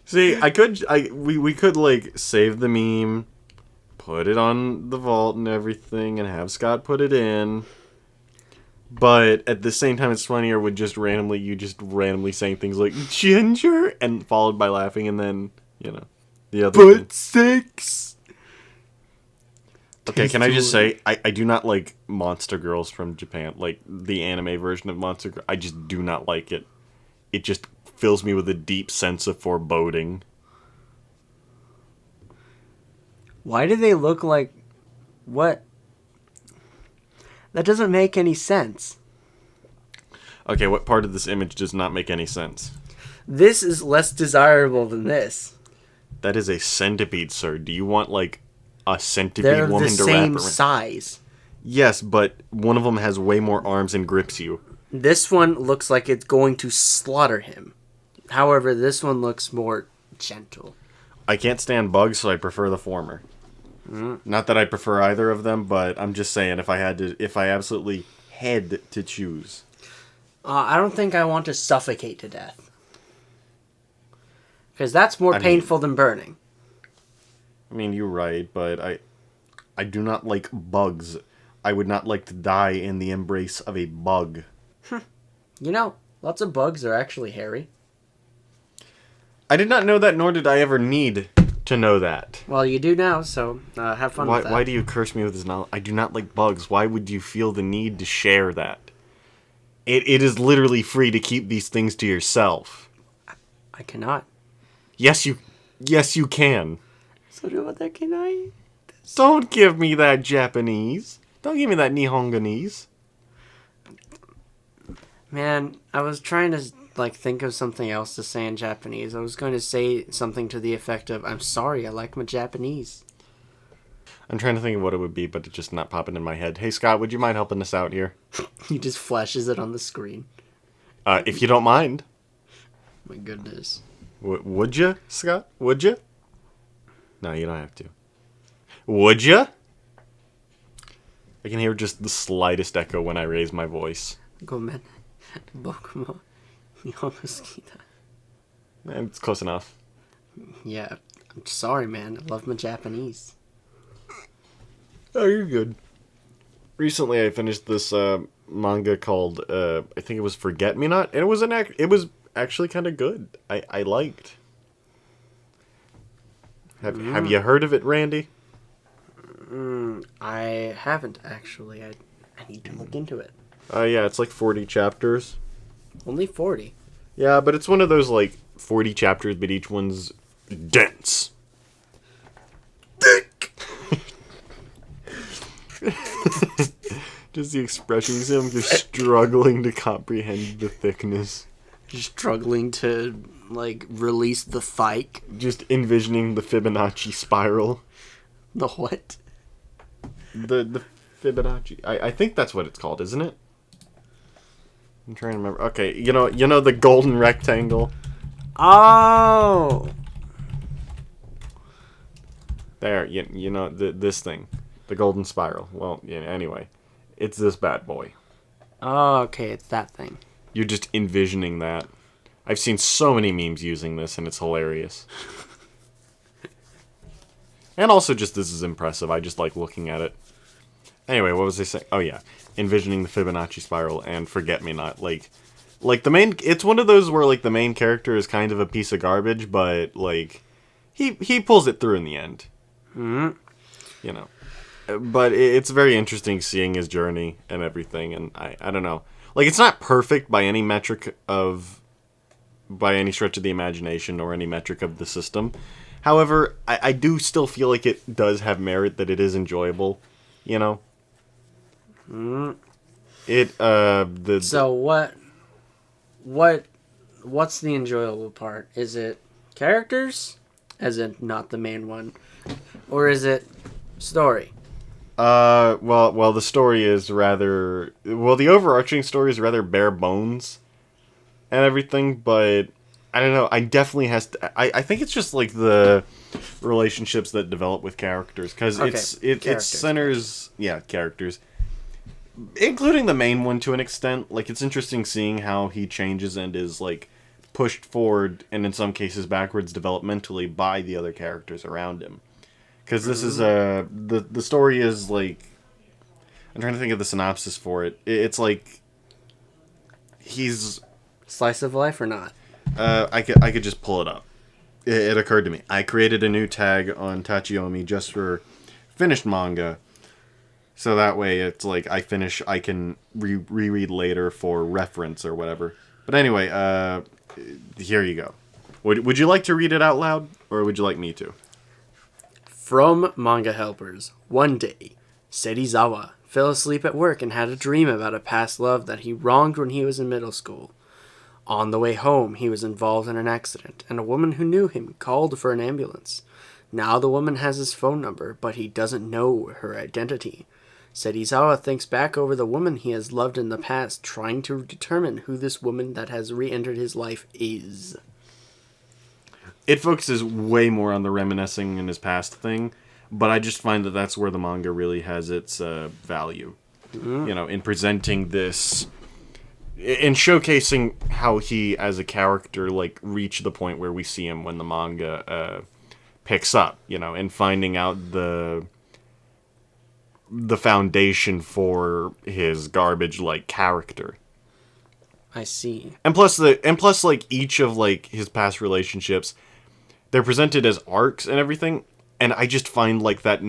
S2: See, we could save the meme, put it on the vault and everything, and have Scott put it in. But at the same time, it's funnier with just randomly saying things like ginger and followed by laughing, and then the other.
S1: Butt six.
S2: Okay, can I just say I do not like Monster Girls from Japan, the anime version of Monster Girl. I just do not like it. It just fills me with a deep sense of foreboding.
S1: Why do they look like... What? That doesn't make any sense.
S2: Okay, what part of this image does not make any sense?
S1: This is less desirable than this.
S2: That is a centipede, sir. Do you want, a centipede woman to wrap around?
S1: They're the same size.
S2: Yes, but one of them has way more arms and grips you.
S1: This one looks like it's going to slaughter him. However, this one looks more gentle.
S2: I can't stand bugs, so I prefer the former. Not that I prefer either of them, but I'm just saying if I absolutely had to choose.
S1: I don't think I want to suffocate to death. Because that's more painful than burning.
S2: I mean, you're right, but I do not like bugs. I would not like to die in the embrace of a bug.
S1: You know, lots of bugs are actually hairy.
S2: I did not know that, nor did I ever need to know that.
S1: Well, you do now, so have fun with that.
S2: Why do you curse me with this knowledge? I do not like bugs. Why would you feel the need to share that? It is literally free to keep these things to yourself.
S1: I cannot.
S2: Yes, you can.
S1: So can I?
S2: Don't give me that Japanese. Don't give me that Nihonganese.
S1: Man, I was trying to think of something else to say in Japanese. I was going to say something to the effect of, "I'm sorry, I like my Japanese."
S2: I'm trying to think of what it would be, but it's just not popping in my head. Hey, Scott, would you mind helping us out here?
S1: He just flashes it on the screen.
S2: If you don't mind.
S1: My goodness.
S2: Would you, Scott? Would you? No, you don't have to. Would you? I can hear just the slightest echo when I raise my voice.
S1: Gomen. Boku mo Nihongo suki da.
S2: It's close enough.
S1: Yeah, I'm sorry, man. I love my Japanese.
S2: Oh, you're good. Recently, I finished this manga called I think it was Forget Me Not, and it was actually kind of good. I liked. Have you heard of it, Randy?
S1: I haven't actually. I need to look into it.
S2: Yeah, it's like 40 chapters.
S1: Only 40.
S2: Yeah, but it's one of those 40 chapters, but each one's dense. Thick. Just the expressions of him just struggling to comprehend the thickness.
S1: Struggling to release the thike.
S2: Just envisioning the Fibonacci spiral.
S1: The what?
S2: The Fibonacci. I think that's what it's called, isn't it? I'm trying to remember. Okay, you know the golden rectangle.
S1: Oh.
S2: There, you know this thing, the golden spiral. Well, yeah. Anyway, it's this bad boy.
S1: Oh, okay, it's that thing.
S2: You're just envisioning that. I've seen so many memes using this, and it's hilarious. And also, just this is impressive. I just like looking at it. Anyway, what was I saying? Oh yeah, envisioning the Fibonacci spiral and Forget Me Not. Like the main. It's one of those where the main character is kind of a piece of garbage, but he pulls it through in the end.
S1: Mm-hmm.
S2: You know, but it's very interesting seeing his journey and everything. And I don't know. It's not perfect by any metric by any stretch of the imagination or any metric of the system. However, I do still feel like it does have merit, that it is enjoyable, you know?
S1: So what's the enjoyable part? Is it characters? As in not the main one? Or is it story?
S2: Well, the story is rather... Well, the overarching story is rather bare bones and everything, but... I don't know. I definitely I think it's just the relationships that develop with characters, because it centers characters, including the main one to an extent. It's interesting seeing how he changes and is pushed forward and in some cases backwards developmentally by the other characters around him. Because this is the story is I'm trying to think of the synopsis for it. It's he's
S1: slice of life or not.
S2: I could just pull it up. It occurred to me. I created a new tag on Tachiomi just for finished manga, so that way it's I can reread later for reference or whatever. But anyway, here you go. Would you like to read it out loud, or would you like me to?
S1: From Manga Helpers. One day, Serizawa fell asleep at work and had a dream about a past love that he wronged when he was in middle school. On the way home, he was involved in an accident, and a woman who knew him called for an ambulance. Now the woman has his phone number, but he doesn't know her identity. Serizawa thinks back over the woman he has loved in the past, trying to determine who this woman that has re-entered his life is.
S2: It focuses way more on the reminiscing in his past thing, But I just find that that's where the manga really has its value. You know, in presenting this, in showcasing how he, as a character, like, reached the point where we see him when the manga picks up, you know, and finding out the foundation for his garbage-like character.
S1: I see.
S2: And plus, like, each of, like, his past relationships, they're presented as arcs and everything, and I just find, like, that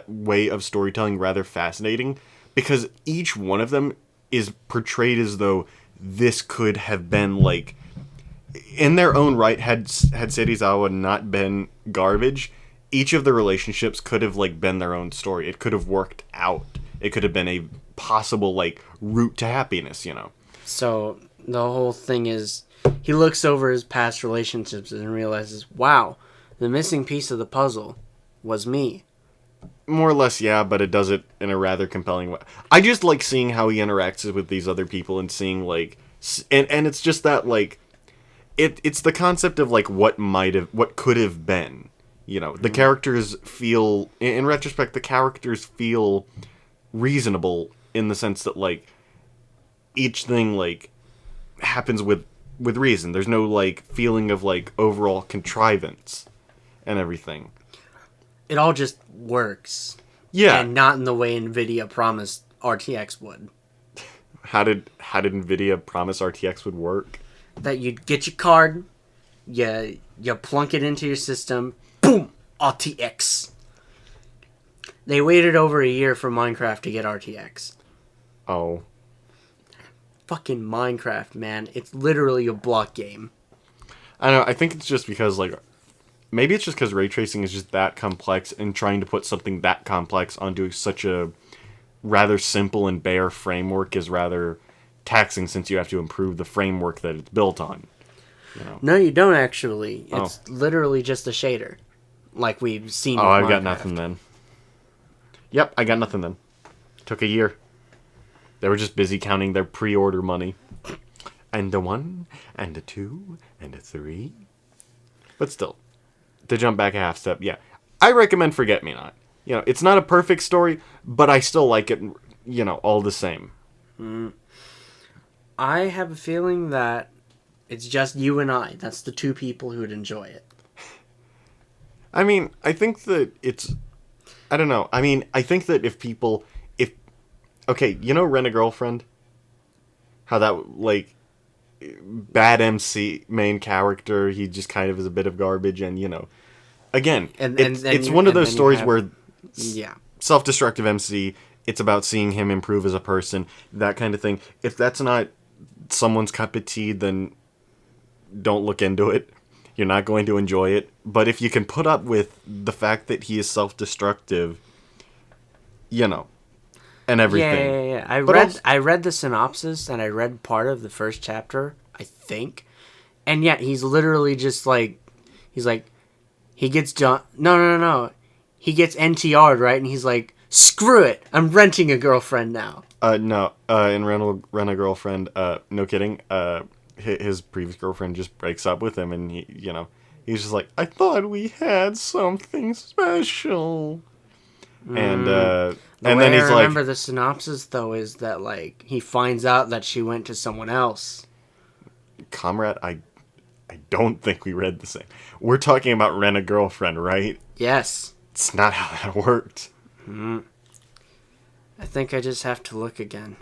S2: way of storytelling rather fascinating, because each one of them is portrayed as though this could have been, like, in their own right, had Serizawa not been garbage, each of the relationships could have, like, been their own story. It could have worked out. It could have been a possible, like, route to happiness, you know?
S1: So, the whole thing is, he looks over his past relationships and realizes, wow, the missing piece of the puzzle was me.
S2: More or less, yeah, but it does it in a rather compelling way. I just like seeing how he interacts with these other people and seeing, like... And it's just that, like... It's the concept of, like, what could have been. You know, the characters feel... In retrospect, the characters feel reasonable in the sense that, like, each thing, like, happens with reason. There's no, like, feeling of, like, overall contrivance and everything.
S1: It all just works.
S2: Yeah.
S1: And not in the way NVIDIA promised RTX would.
S2: How did NVIDIA promise RTX would work?
S1: That you'd get your card, you plunk it into your system, boom, RTX. They waited over a year for Minecraft to get RTX.
S2: Oh.
S1: Fucking Minecraft, man. It's literally a block game.
S2: I don't know, I think it's just because, like... Maybe it's just because ray tracing is just that complex, and trying to put something that complex onto such a rather simple and bare framework is rather taxing, since you have to improve the framework that it's built on. You know?
S1: No, you don't actually. It's literally just a shader. Like we've seen.
S2: Oh, I've got nothing then. Yep, I got nothing then. Took a year. They were just busy counting their pre-order money. And a 1, and a 2, and a 3. But still. To jump back a half step, yeah. I recommend Forget Me Not. You know, it's not a perfect story, but I still like it, you know, all the same.
S1: I have a feeling that it's just you and I. That's the two people who'd enjoy it.
S2: I mean, I think that it's... I don't know. I mean, I think that if... Okay, you know Rent-A-Girlfriend? How that, like... bad MC main character, he just kind of is a bit of garbage, and, you know... Again, it's one of those stories where...
S1: Yeah.
S2: Self-destructive MC, it's about seeing him improve as a person, that kind of thing. If that's not someone's cup of tea, then don't look into it. You're not going to enjoy it. But if you can put up with the fact that he is self-destructive, you know, and everything.
S1: Yeah. I read the synopsis, and I read part of the first chapter, I think. And yeah, he's literally just like... He's like... He gets... No. He gets NTR'd, right? And he's like, screw it! I'm renting a girlfriend now.
S2: No. In Rent-A-Girlfriend, no kidding, his previous girlfriend just breaks up with him, and he's just like, I thought we had something special. And then he's like... I
S1: remember the synopsis, though, is that, like, he finds out that she went to someone else.
S2: Comrade, I don't think we read the same. We're talking about Rent-A-Girlfriend, right?
S1: Yes.
S2: It's not how that worked.
S1: I think I just have to look again.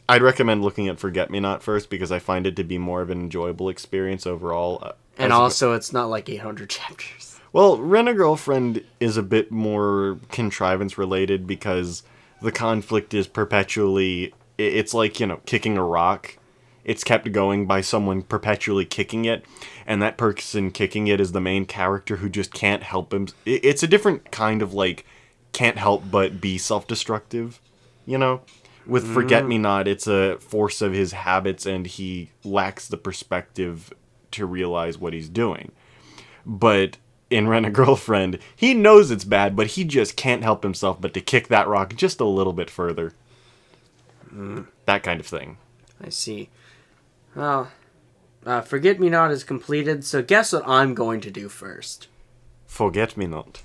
S2: I'd recommend looking at Forget Me Not first, because I find it to be more of an enjoyable experience overall.
S1: And also, it's not like 800 chapters.
S2: Well, Rent-A-Girlfriend is a bit more contrivance-related, because the conflict is perpetually... It's like, kicking a rock. It's kept going by someone perpetually kicking it, and that person kicking it is the main character who just can't help him. It's a different kind of, like, can't help but be self-destructive, With Forget Me Not, it's a force of his habits, and he lacks the perspective to realize what he's doing. But in Rent-A-Girlfriend, he knows it's bad, but he just can't help himself but to kick that rock just a little bit further. That kind of thing.
S1: I see. Well, Forget Me Not is completed, so guess what I'm going to do first?
S2: Forget Me Not.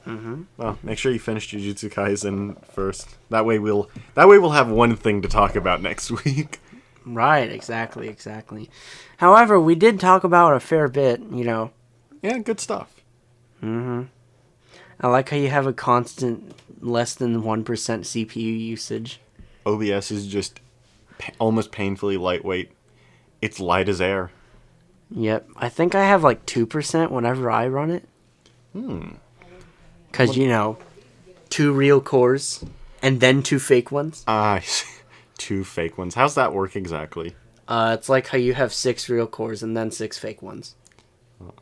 S1: Mm-hmm.
S2: Well, make sure you finish Jujutsu Kaisen first. That way we'll have one thing to talk about next week.
S1: Right, exactly. However, we did talk about a fair bit, you know.
S2: Yeah, good stuff.
S1: Mm-hmm. I like how you have a constant less than 1% CPU usage.
S2: OBS is just almost painfully lightweight. It's light as air.
S1: Yep. I think I have like 2% whenever I run it. Because, you know, 2 real cores and then 2 fake ones.
S2: I see. 2 fake ones. How's that work exactly?
S1: It's like how you have 6 real cores and then 6 fake ones.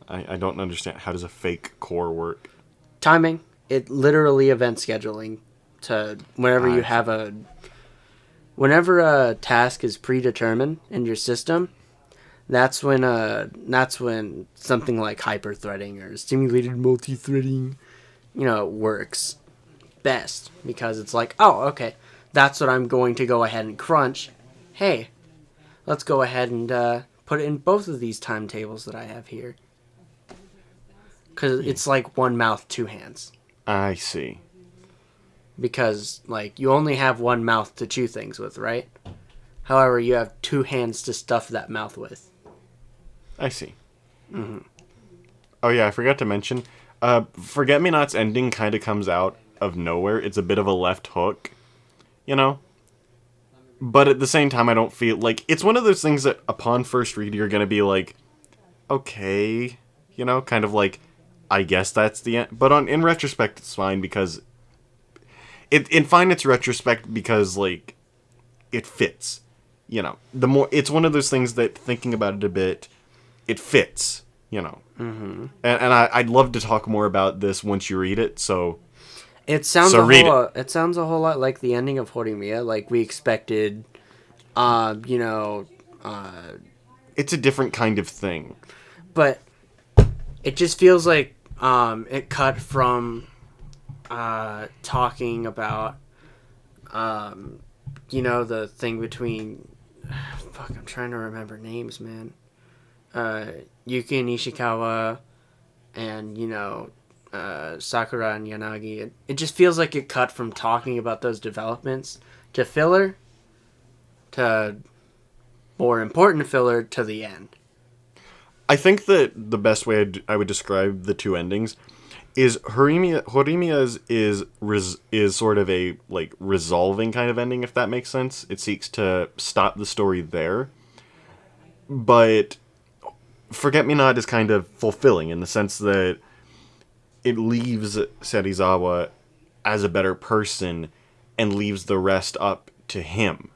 S2: I don't understand. How does a fake core work?
S1: Timing. It literally event scheduling to whenever you
S2: I
S1: have whenever a task is predetermined in your system, that's when something like hyper-threading or stimulated multi-threading, you know, works best because it's like, oh, okay, that's what I'm going to go ahead and crunch. Hey, let's go ahead and put it in both of these timetables that I have here. Because it's like one mouth, 2 hands.
S2: I see.
S1: Because, like, you only have one mouth to chew things with, right? However, you have 2 hands to stuff that mouth with.
S2: I see.
S1: Mm-hmm.
S2: Oh yeah, I forgot to mention. Forget-Me-Not's ending kind of comes out of nowhere. It's a bit of a left hook, you know? But at the same time, I don't feel like... It's one of those things that upon first read, you're going to be like, okay, you know? Kind of like, I guess that's the end. But in retrospect, it's fine because... It's retrospect because, like, it fits. You know? It's one of those things that, thinking about it a bit, it fits, you know?
S1: Mm-hmm.
S2: And I'd love to talk more about this once you read it, so...
S1: It sounds
S2: It
S1: sounds a whole lot like the ending of Horimiya. Like we expected, you know,
S2: it's a different kind of thing.
S1: but it just feels like it cut from talking about, you know, the thing between. Fuck, I'm trying to remember names, man. Yuki and Ishikawa, and you know. Sakura and Yanagi. It just feels like it cut from talking about those developments to filler to more important filler to the end.
S2: I think that the best way I would describe the 2 endings is Horimiya's is sort of a like resolving kind of ending, if that makes sense. It seeks to stop the story there. But Forget-Me-Not is kind of fulfilling in the sense that it leaves Serizawa as a better person and leaves the rest up to him.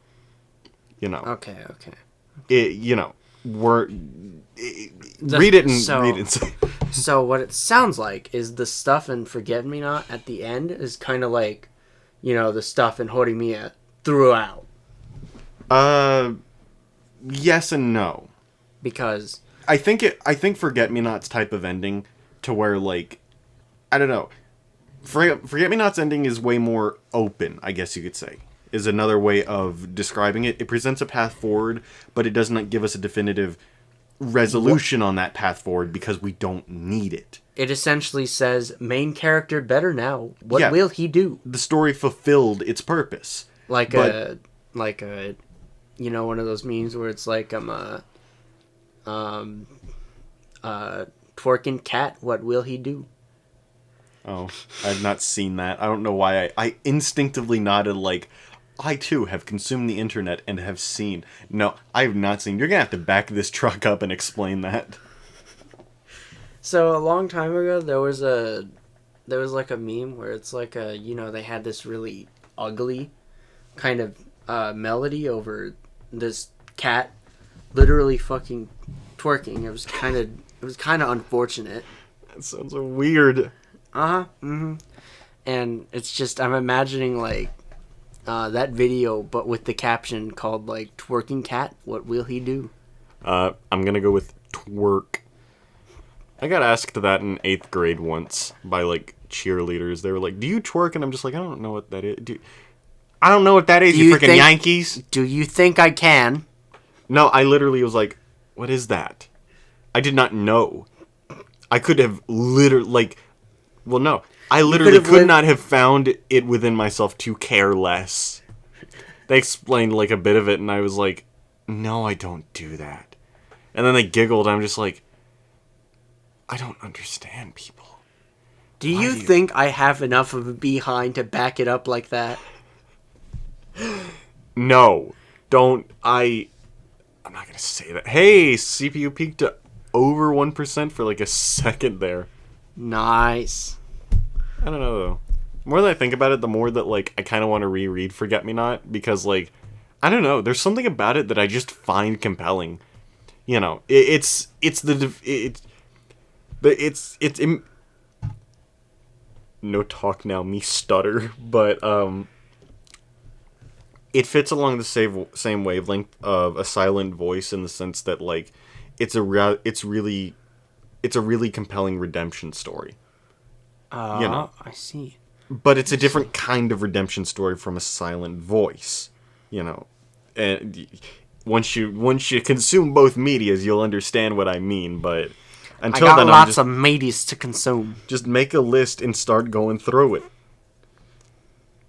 S2: You know.
S1: Okay.
S2: You know, read it and read it.
S1: So what it sounds like is the stuff in Forget-Me-Not at the end is kind of like, you know, the stuff in Horimiya throughout.
S2: Yes and no.
S1: Because
S2: I think Forget-Me-Not's type of ending to where, like, I don't know. Forget-Me-Not's ending is way more open, I guess you could say, is another way of describing it. It presents a path forward, but it does not give us a definitive resolution on that path forward because we don't need it.
S1: it essentially says, main character better now. What will he do?
S2: The story fulfilled its purpose.
S1: Like a, you know, one of those memes where it's like, twerking cat, what will he do?
S2: Oh, I've not seen that. I don't know why I instinctively nodded like, I too have consumed the internet and have seen. No, I have not seen. You're going to have to back this truck up and explain that.
S1: So a long time ago, there was like a meme where it's like you know, they had this really ugly kind of melody over this cat literally fucking twerking. It was kind of unfortunate.
S2: That sounds weird.
S1: Mm-hmm. And it's just, I'm imagining like that video, but with the caption called like "Twerking Cat, what will he do?"
S2: I'm gonna go with twerk. I got asked that in 8th grade once by like cheerleaders. They were like, "Do you twerk?" And I'm just like, "I don't know what that is." I don't know what that is. You freaking Yankees.
S1: Do you think I can?
S2: No, I literally was like, "What is that?" I did not know. I could have literally like. Well, no. I literally could not have found it within myself to care less. They explained like a bit of it, and I was like, no, I don't do that. And then they giggled, and I'm just like, I don't understand people.
S1: Do you think I have enough of a behind to back it up like that?
S2: No. Don't. I'm not going to say that. Hey, CPU peaked to over 1% for like a second there.
S1: Nice.
S2: I don't know, though. The more that I think about it, the more that, like, I kind of want to reread Forget-Me-Not, because, like, I don't know, there's something about it that I just find compelling. You know, no talk now, me stutter, but, it fits along the same wavelength of A Silent Voice in the sense that, like, it's a really compelling redemption story. You know?
S1: I see.
S2: But it's a different kind of redemption story from A Silent Voice, you know. And once you consume both medias, you'll understand what I mean. But until then,
S1: lots of medias to consume.
S2: Just make a list and start going through it.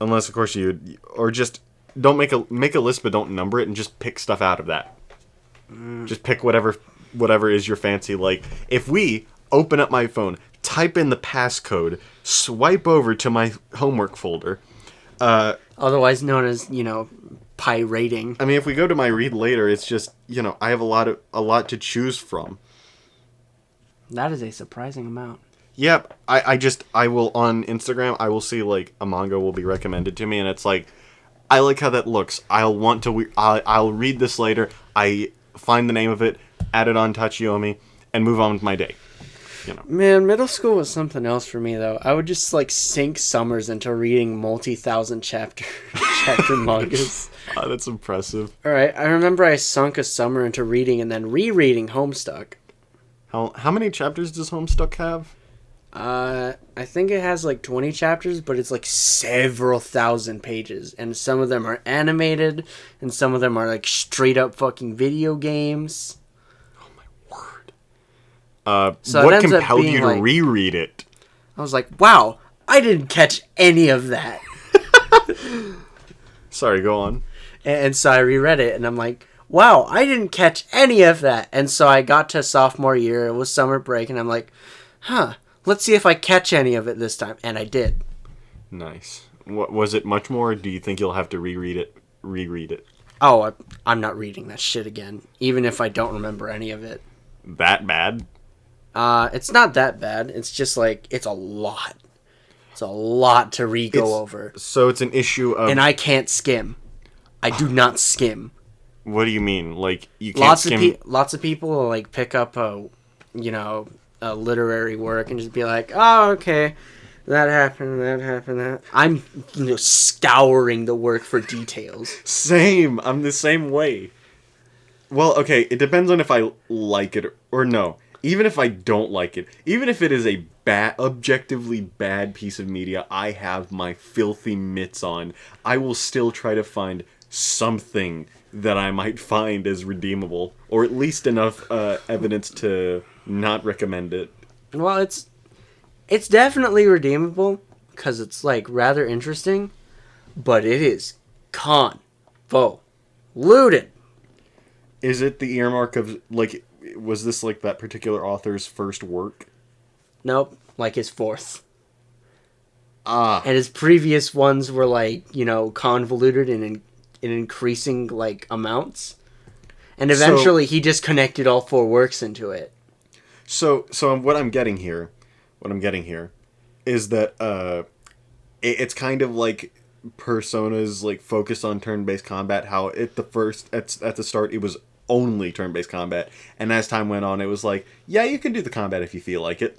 S2: Unless, of course, just don't make a list, but don't number it, and just pick stuff out of that. Just pick whatever is your fancy. Like, if we open up my phone, type in the passcode, swipe over to my homework folder.
S1: Otherwise known as, pirating.
S2: I mean, if we go to my read later, it's just, I have a lot to choose from.
S1: That is a surprising amount.
S2: Yep. I will, on Instagram, I will see, like, a manga will be recommended to me, and it's like, I like how that looks. I'll read this later. I find the name of it, add it on Tachiyomi, and move on with my day.
S1: Man, middle school was something else for me, though. I would just, sink summers into reading multi-thousand chapter mangas.
S2: Oh, that's impressive.
S1: Alright, I remember I sunk a summer into reading and then rereading Homestuck.
S2: How many chapters does Homestuck have?
S1: I think it has, 20 chapters, but it's, several thousand pages. And some of them are animated, and some of them are, straight-up fucking video games.
S2: So what compelled you to reread it?
S1: I was like, wow, I didn't catch any of that.
S2: Sorry, go on.
S1: And so I reread it, and I'm like, wow, I didn't catch any of that. And so I got to sophomore year, it was summer break, and I'm like, let's see if I catch any of it this time. And I did.
S2: Nice. What was it much more, or do you think you'll have to reread it?
S1: Oh, I'm not reading that shit again, even if I don't remember any of it.
S2: That bad?
S1: It's not that bad. It's just it's a lot. It's a lot to go over.
S2: So it's an issue of...
S1: And I can't skim. I do not skim.
S2: What do you mean? You can't skim...
S1: Lots of people will, pick up a literary work and just be like, oh, okay, that happened. I'm, scouring the work for details.
S2: Same. I'm the same way. Well, okay, it depends on if I like it or no. Even if I don't like it, even if it is a objectively bad piece of media I have my filthy mitts on, I will still try to find something that I might find as redeemable, or at least enough evidence to not recommend it.
S1: Well, it's definitely redeemable, because it's, rather interesting, but it is convoluted.
S2: Is it the earmark of, was this, that particular author's first work?
S1: Nope, his fourth.
S2: Ah.
S1: And his previous ones were, convoluted in increasing, amounts. And eventually he just connected all four works into it.
S2: So what I'm getting here is that, it's kind of like Persona's, focus on turn-based combat, how at the start, it was only turn-based combat, and as time went on, it was yeah, you can do the combat if you feel like it.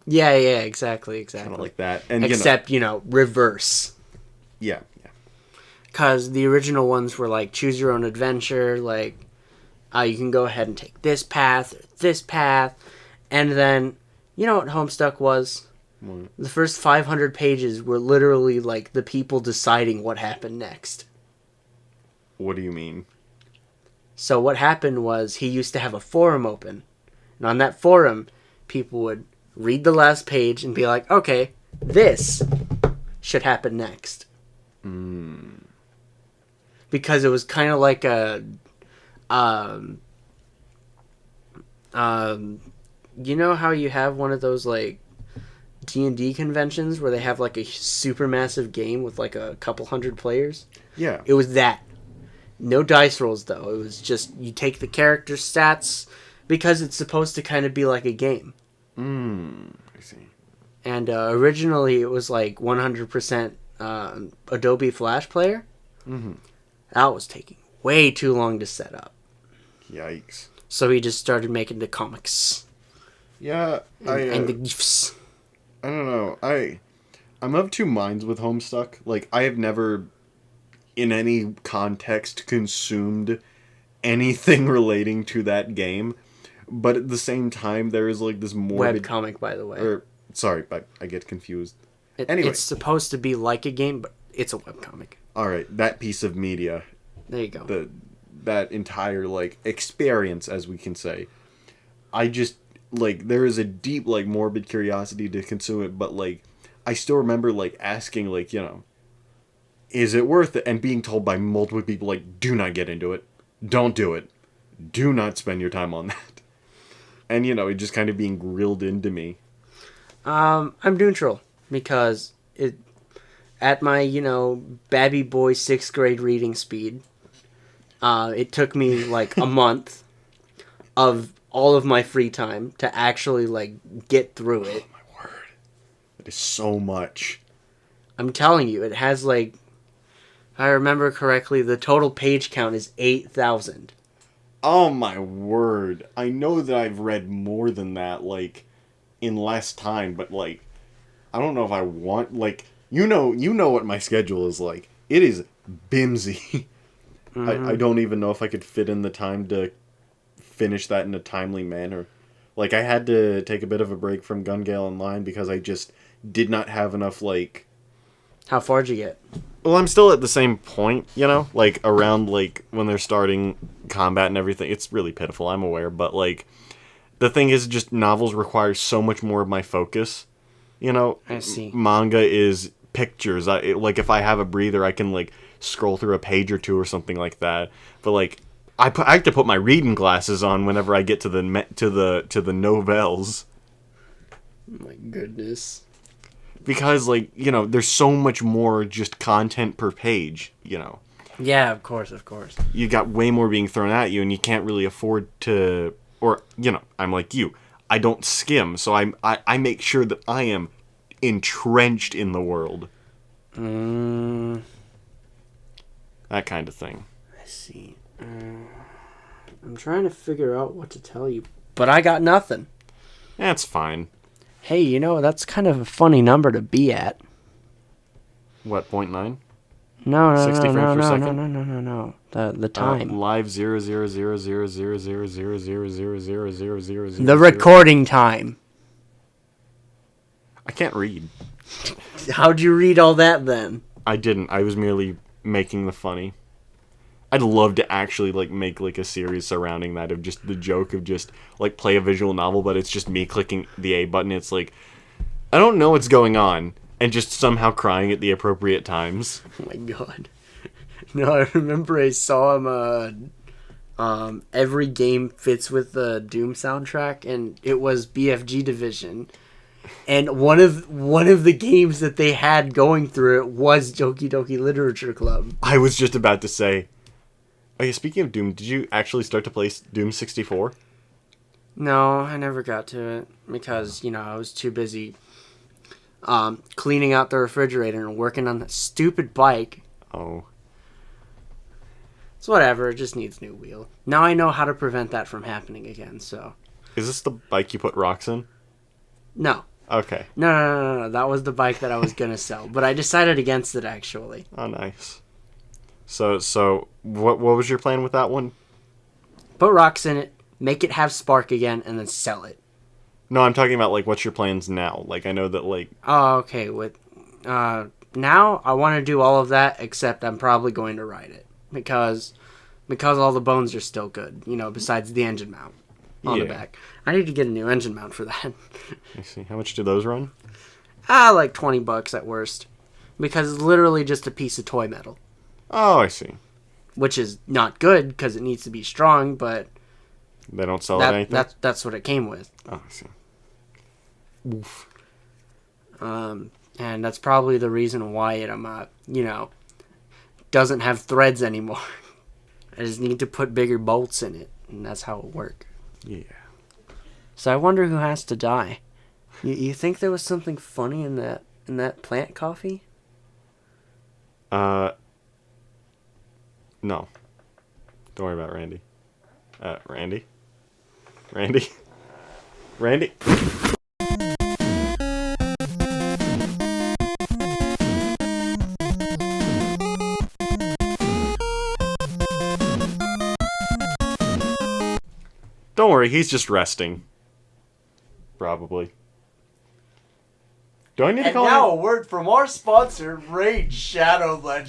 S1: Yeah, exactly.
S2: Kind of like that. And
S1: except, reverse.
S2: Yeah.
S1: Because the original ones were choose your own adventure, you can go ahead and take this path, and then, you know what Homestuck was?
S2: What?
S1: The first 500 pages were literally, the people deciding what happened next.
S2: What do you mean?
S1: So what happened was he used to have a forum open. And on that forum, people would read the last page and be like, okay, This should happen next. Because it was kind of like a, you know how you have one of those like D&D conventions where they have like a super massive game with like a couple hundred players?
S2: Yeah.
S1: It was that. No dice rolls though. It was just you take the character stats because it's supposed to kind of be like a game.
S2: I see.
S1: And originally it was like 100% Adobe Flash Player. That was taking way too long to set up.
S2: Yikes.
S1: So he just started making the comics.
S2: Yeah,
S1: And the GIFs.
S2: I don't know. I'm of two minds with Homestuck. Like, I have never, in any context, consumed anything relating to that game. But at the same time, there is, like, this morbid...
S1: Webcomic, by the way.
S2: Sorry, I get confused. Anyway.
S1: It's supposed to be like a game, but it's a webcomic.
S2: Alright, that piece of media.
S1: There you go.
S2: That entire, like, experience, as we can say. I just... Like, there is a deep, like, morbid curiosity to consume it, but, like, I still remember, like, asking, like, you know, is it worth it? And being told by multiple people, like, do not get into it. Don't do it. Do not spend your time on that. And, you know, it just kind of being grilled into me.
S1: I'm neutral, because at my, you know, babby boy 6th grade reading speed, it took me, like, a month of all of my free time to actually, like, get through it.
S2: Oh, my word. That is so much.
S1: I'm telling you, it has, like, if I remember correctly, the total page count is 8,000.
S2: Oh, my word. I know that I've read more than that, like, in less time, but, like, I don't know if I want, like, you know what my schedule is like. It is bimsy. I don't even know if I could fit in the time to finish that in a timely manner. Like, I had to take a bit of a break from Gun Gale Online because I just did not have enough, like...
S1: How far did you get?
S2: Well, I'm still at the same point, you know? Like, around, like, when they're starting combat and everything. It's really pitiful, I'm aware, but, like, the thing is, just novels require so much more of my focus, you know?
S1: I see.
S2: Manga is pictures. Like, if I have a breather, I can, like, scroll through a page or two or something like that. But, like... I have to put my reading glasses on whenever I get to the novels.
S1: My goodness.
S2: Because, like, you know, there's so much more just content per page, you know.
S1: Yeah, of course.
S2: You got way more being thrown at you, and you can't really afford to... Or, you know, I'm like you. I don't skim, so I make sure that I am entrenched in the world. That kind of thing.
S1: I see. I'm trying to figure out what to tell you, but I got nothing.
S2: That's fine.
S1: Hey, you know, that's kind of a funny number to be at.
S2: What, 0.9?
S1: No,
S2: 60 frames per second?
S1: No. The time.
S2: Live 0.000000000000000.
S1: The recording time.
S2: I can't read.
S1: How'd you read all that then?
S2: I didn't. I was merely making the funny. I'd love to actually, like, make, like, a series surrounding that of just the joke of just, like, play a visual novel, but it's just me clicking the A button. It's like, I don't know what's going on, and just somehow crying at the appropriate times.
S1: Oh my god. No, I remember I saw him, every game fits with the Doom soundtrack, and it was BFG Division. And one of the games that they had going through it was Doki Doki Literature Club.
S2: I was just about to say... Oh yeah, speaking of Doom, did you actually start to play Doom 64?
S1: No, I never got to it because, you know, I was too busy cleaning out the refrigerator and working on that stupid bike.
S2: Oh.
S1: It's whatever, it just needs new wheel. Now I know how to prevent that from happening again, so...
S2: Is this the bike you put rocks in?
S1: No.
S2: Okay.
S1: No. That was the bike that I was gonna sell, but I decided against it, actually.
S2: Oh, nice. So what was your plan with that one?
S1: Put rocks in it, make it have spark again, and then sell it.
S2: No, I'm talking about, like, what's your plans now? Like, I know that, like...
S1: Oh, okay. Now I want to do all of that, except I'm probably going to ride it. Because all the bones are still good, you know, besides the engine mount on the back. I need to get a new engine mount for that.
S2: I see. How much do those run?
S1: Like $20 at worst. Because it's literally just a piece of toy metal.
S2: Oh, I see.
S1: Which is not good, because it needs to be strong, but...
S2: They don't sell it anything?
S1: That's what it came with.
S2: Oh, I see. Oof.
S1: And that's probably the reason why it, doesn't have threads anymore. I just need to put bigger bolts in it, and that's how it works.
S2: Yeah.
S1: So I wonder who has to die. You think there was something funny in that plant coffee?
S2: No. Don't worry about Randy. Randy? Randy? Randy? Don't worry, he's just resting. Probably. Do I need to call him?
S1: A word from our sponsor, Raid Shadow Legends.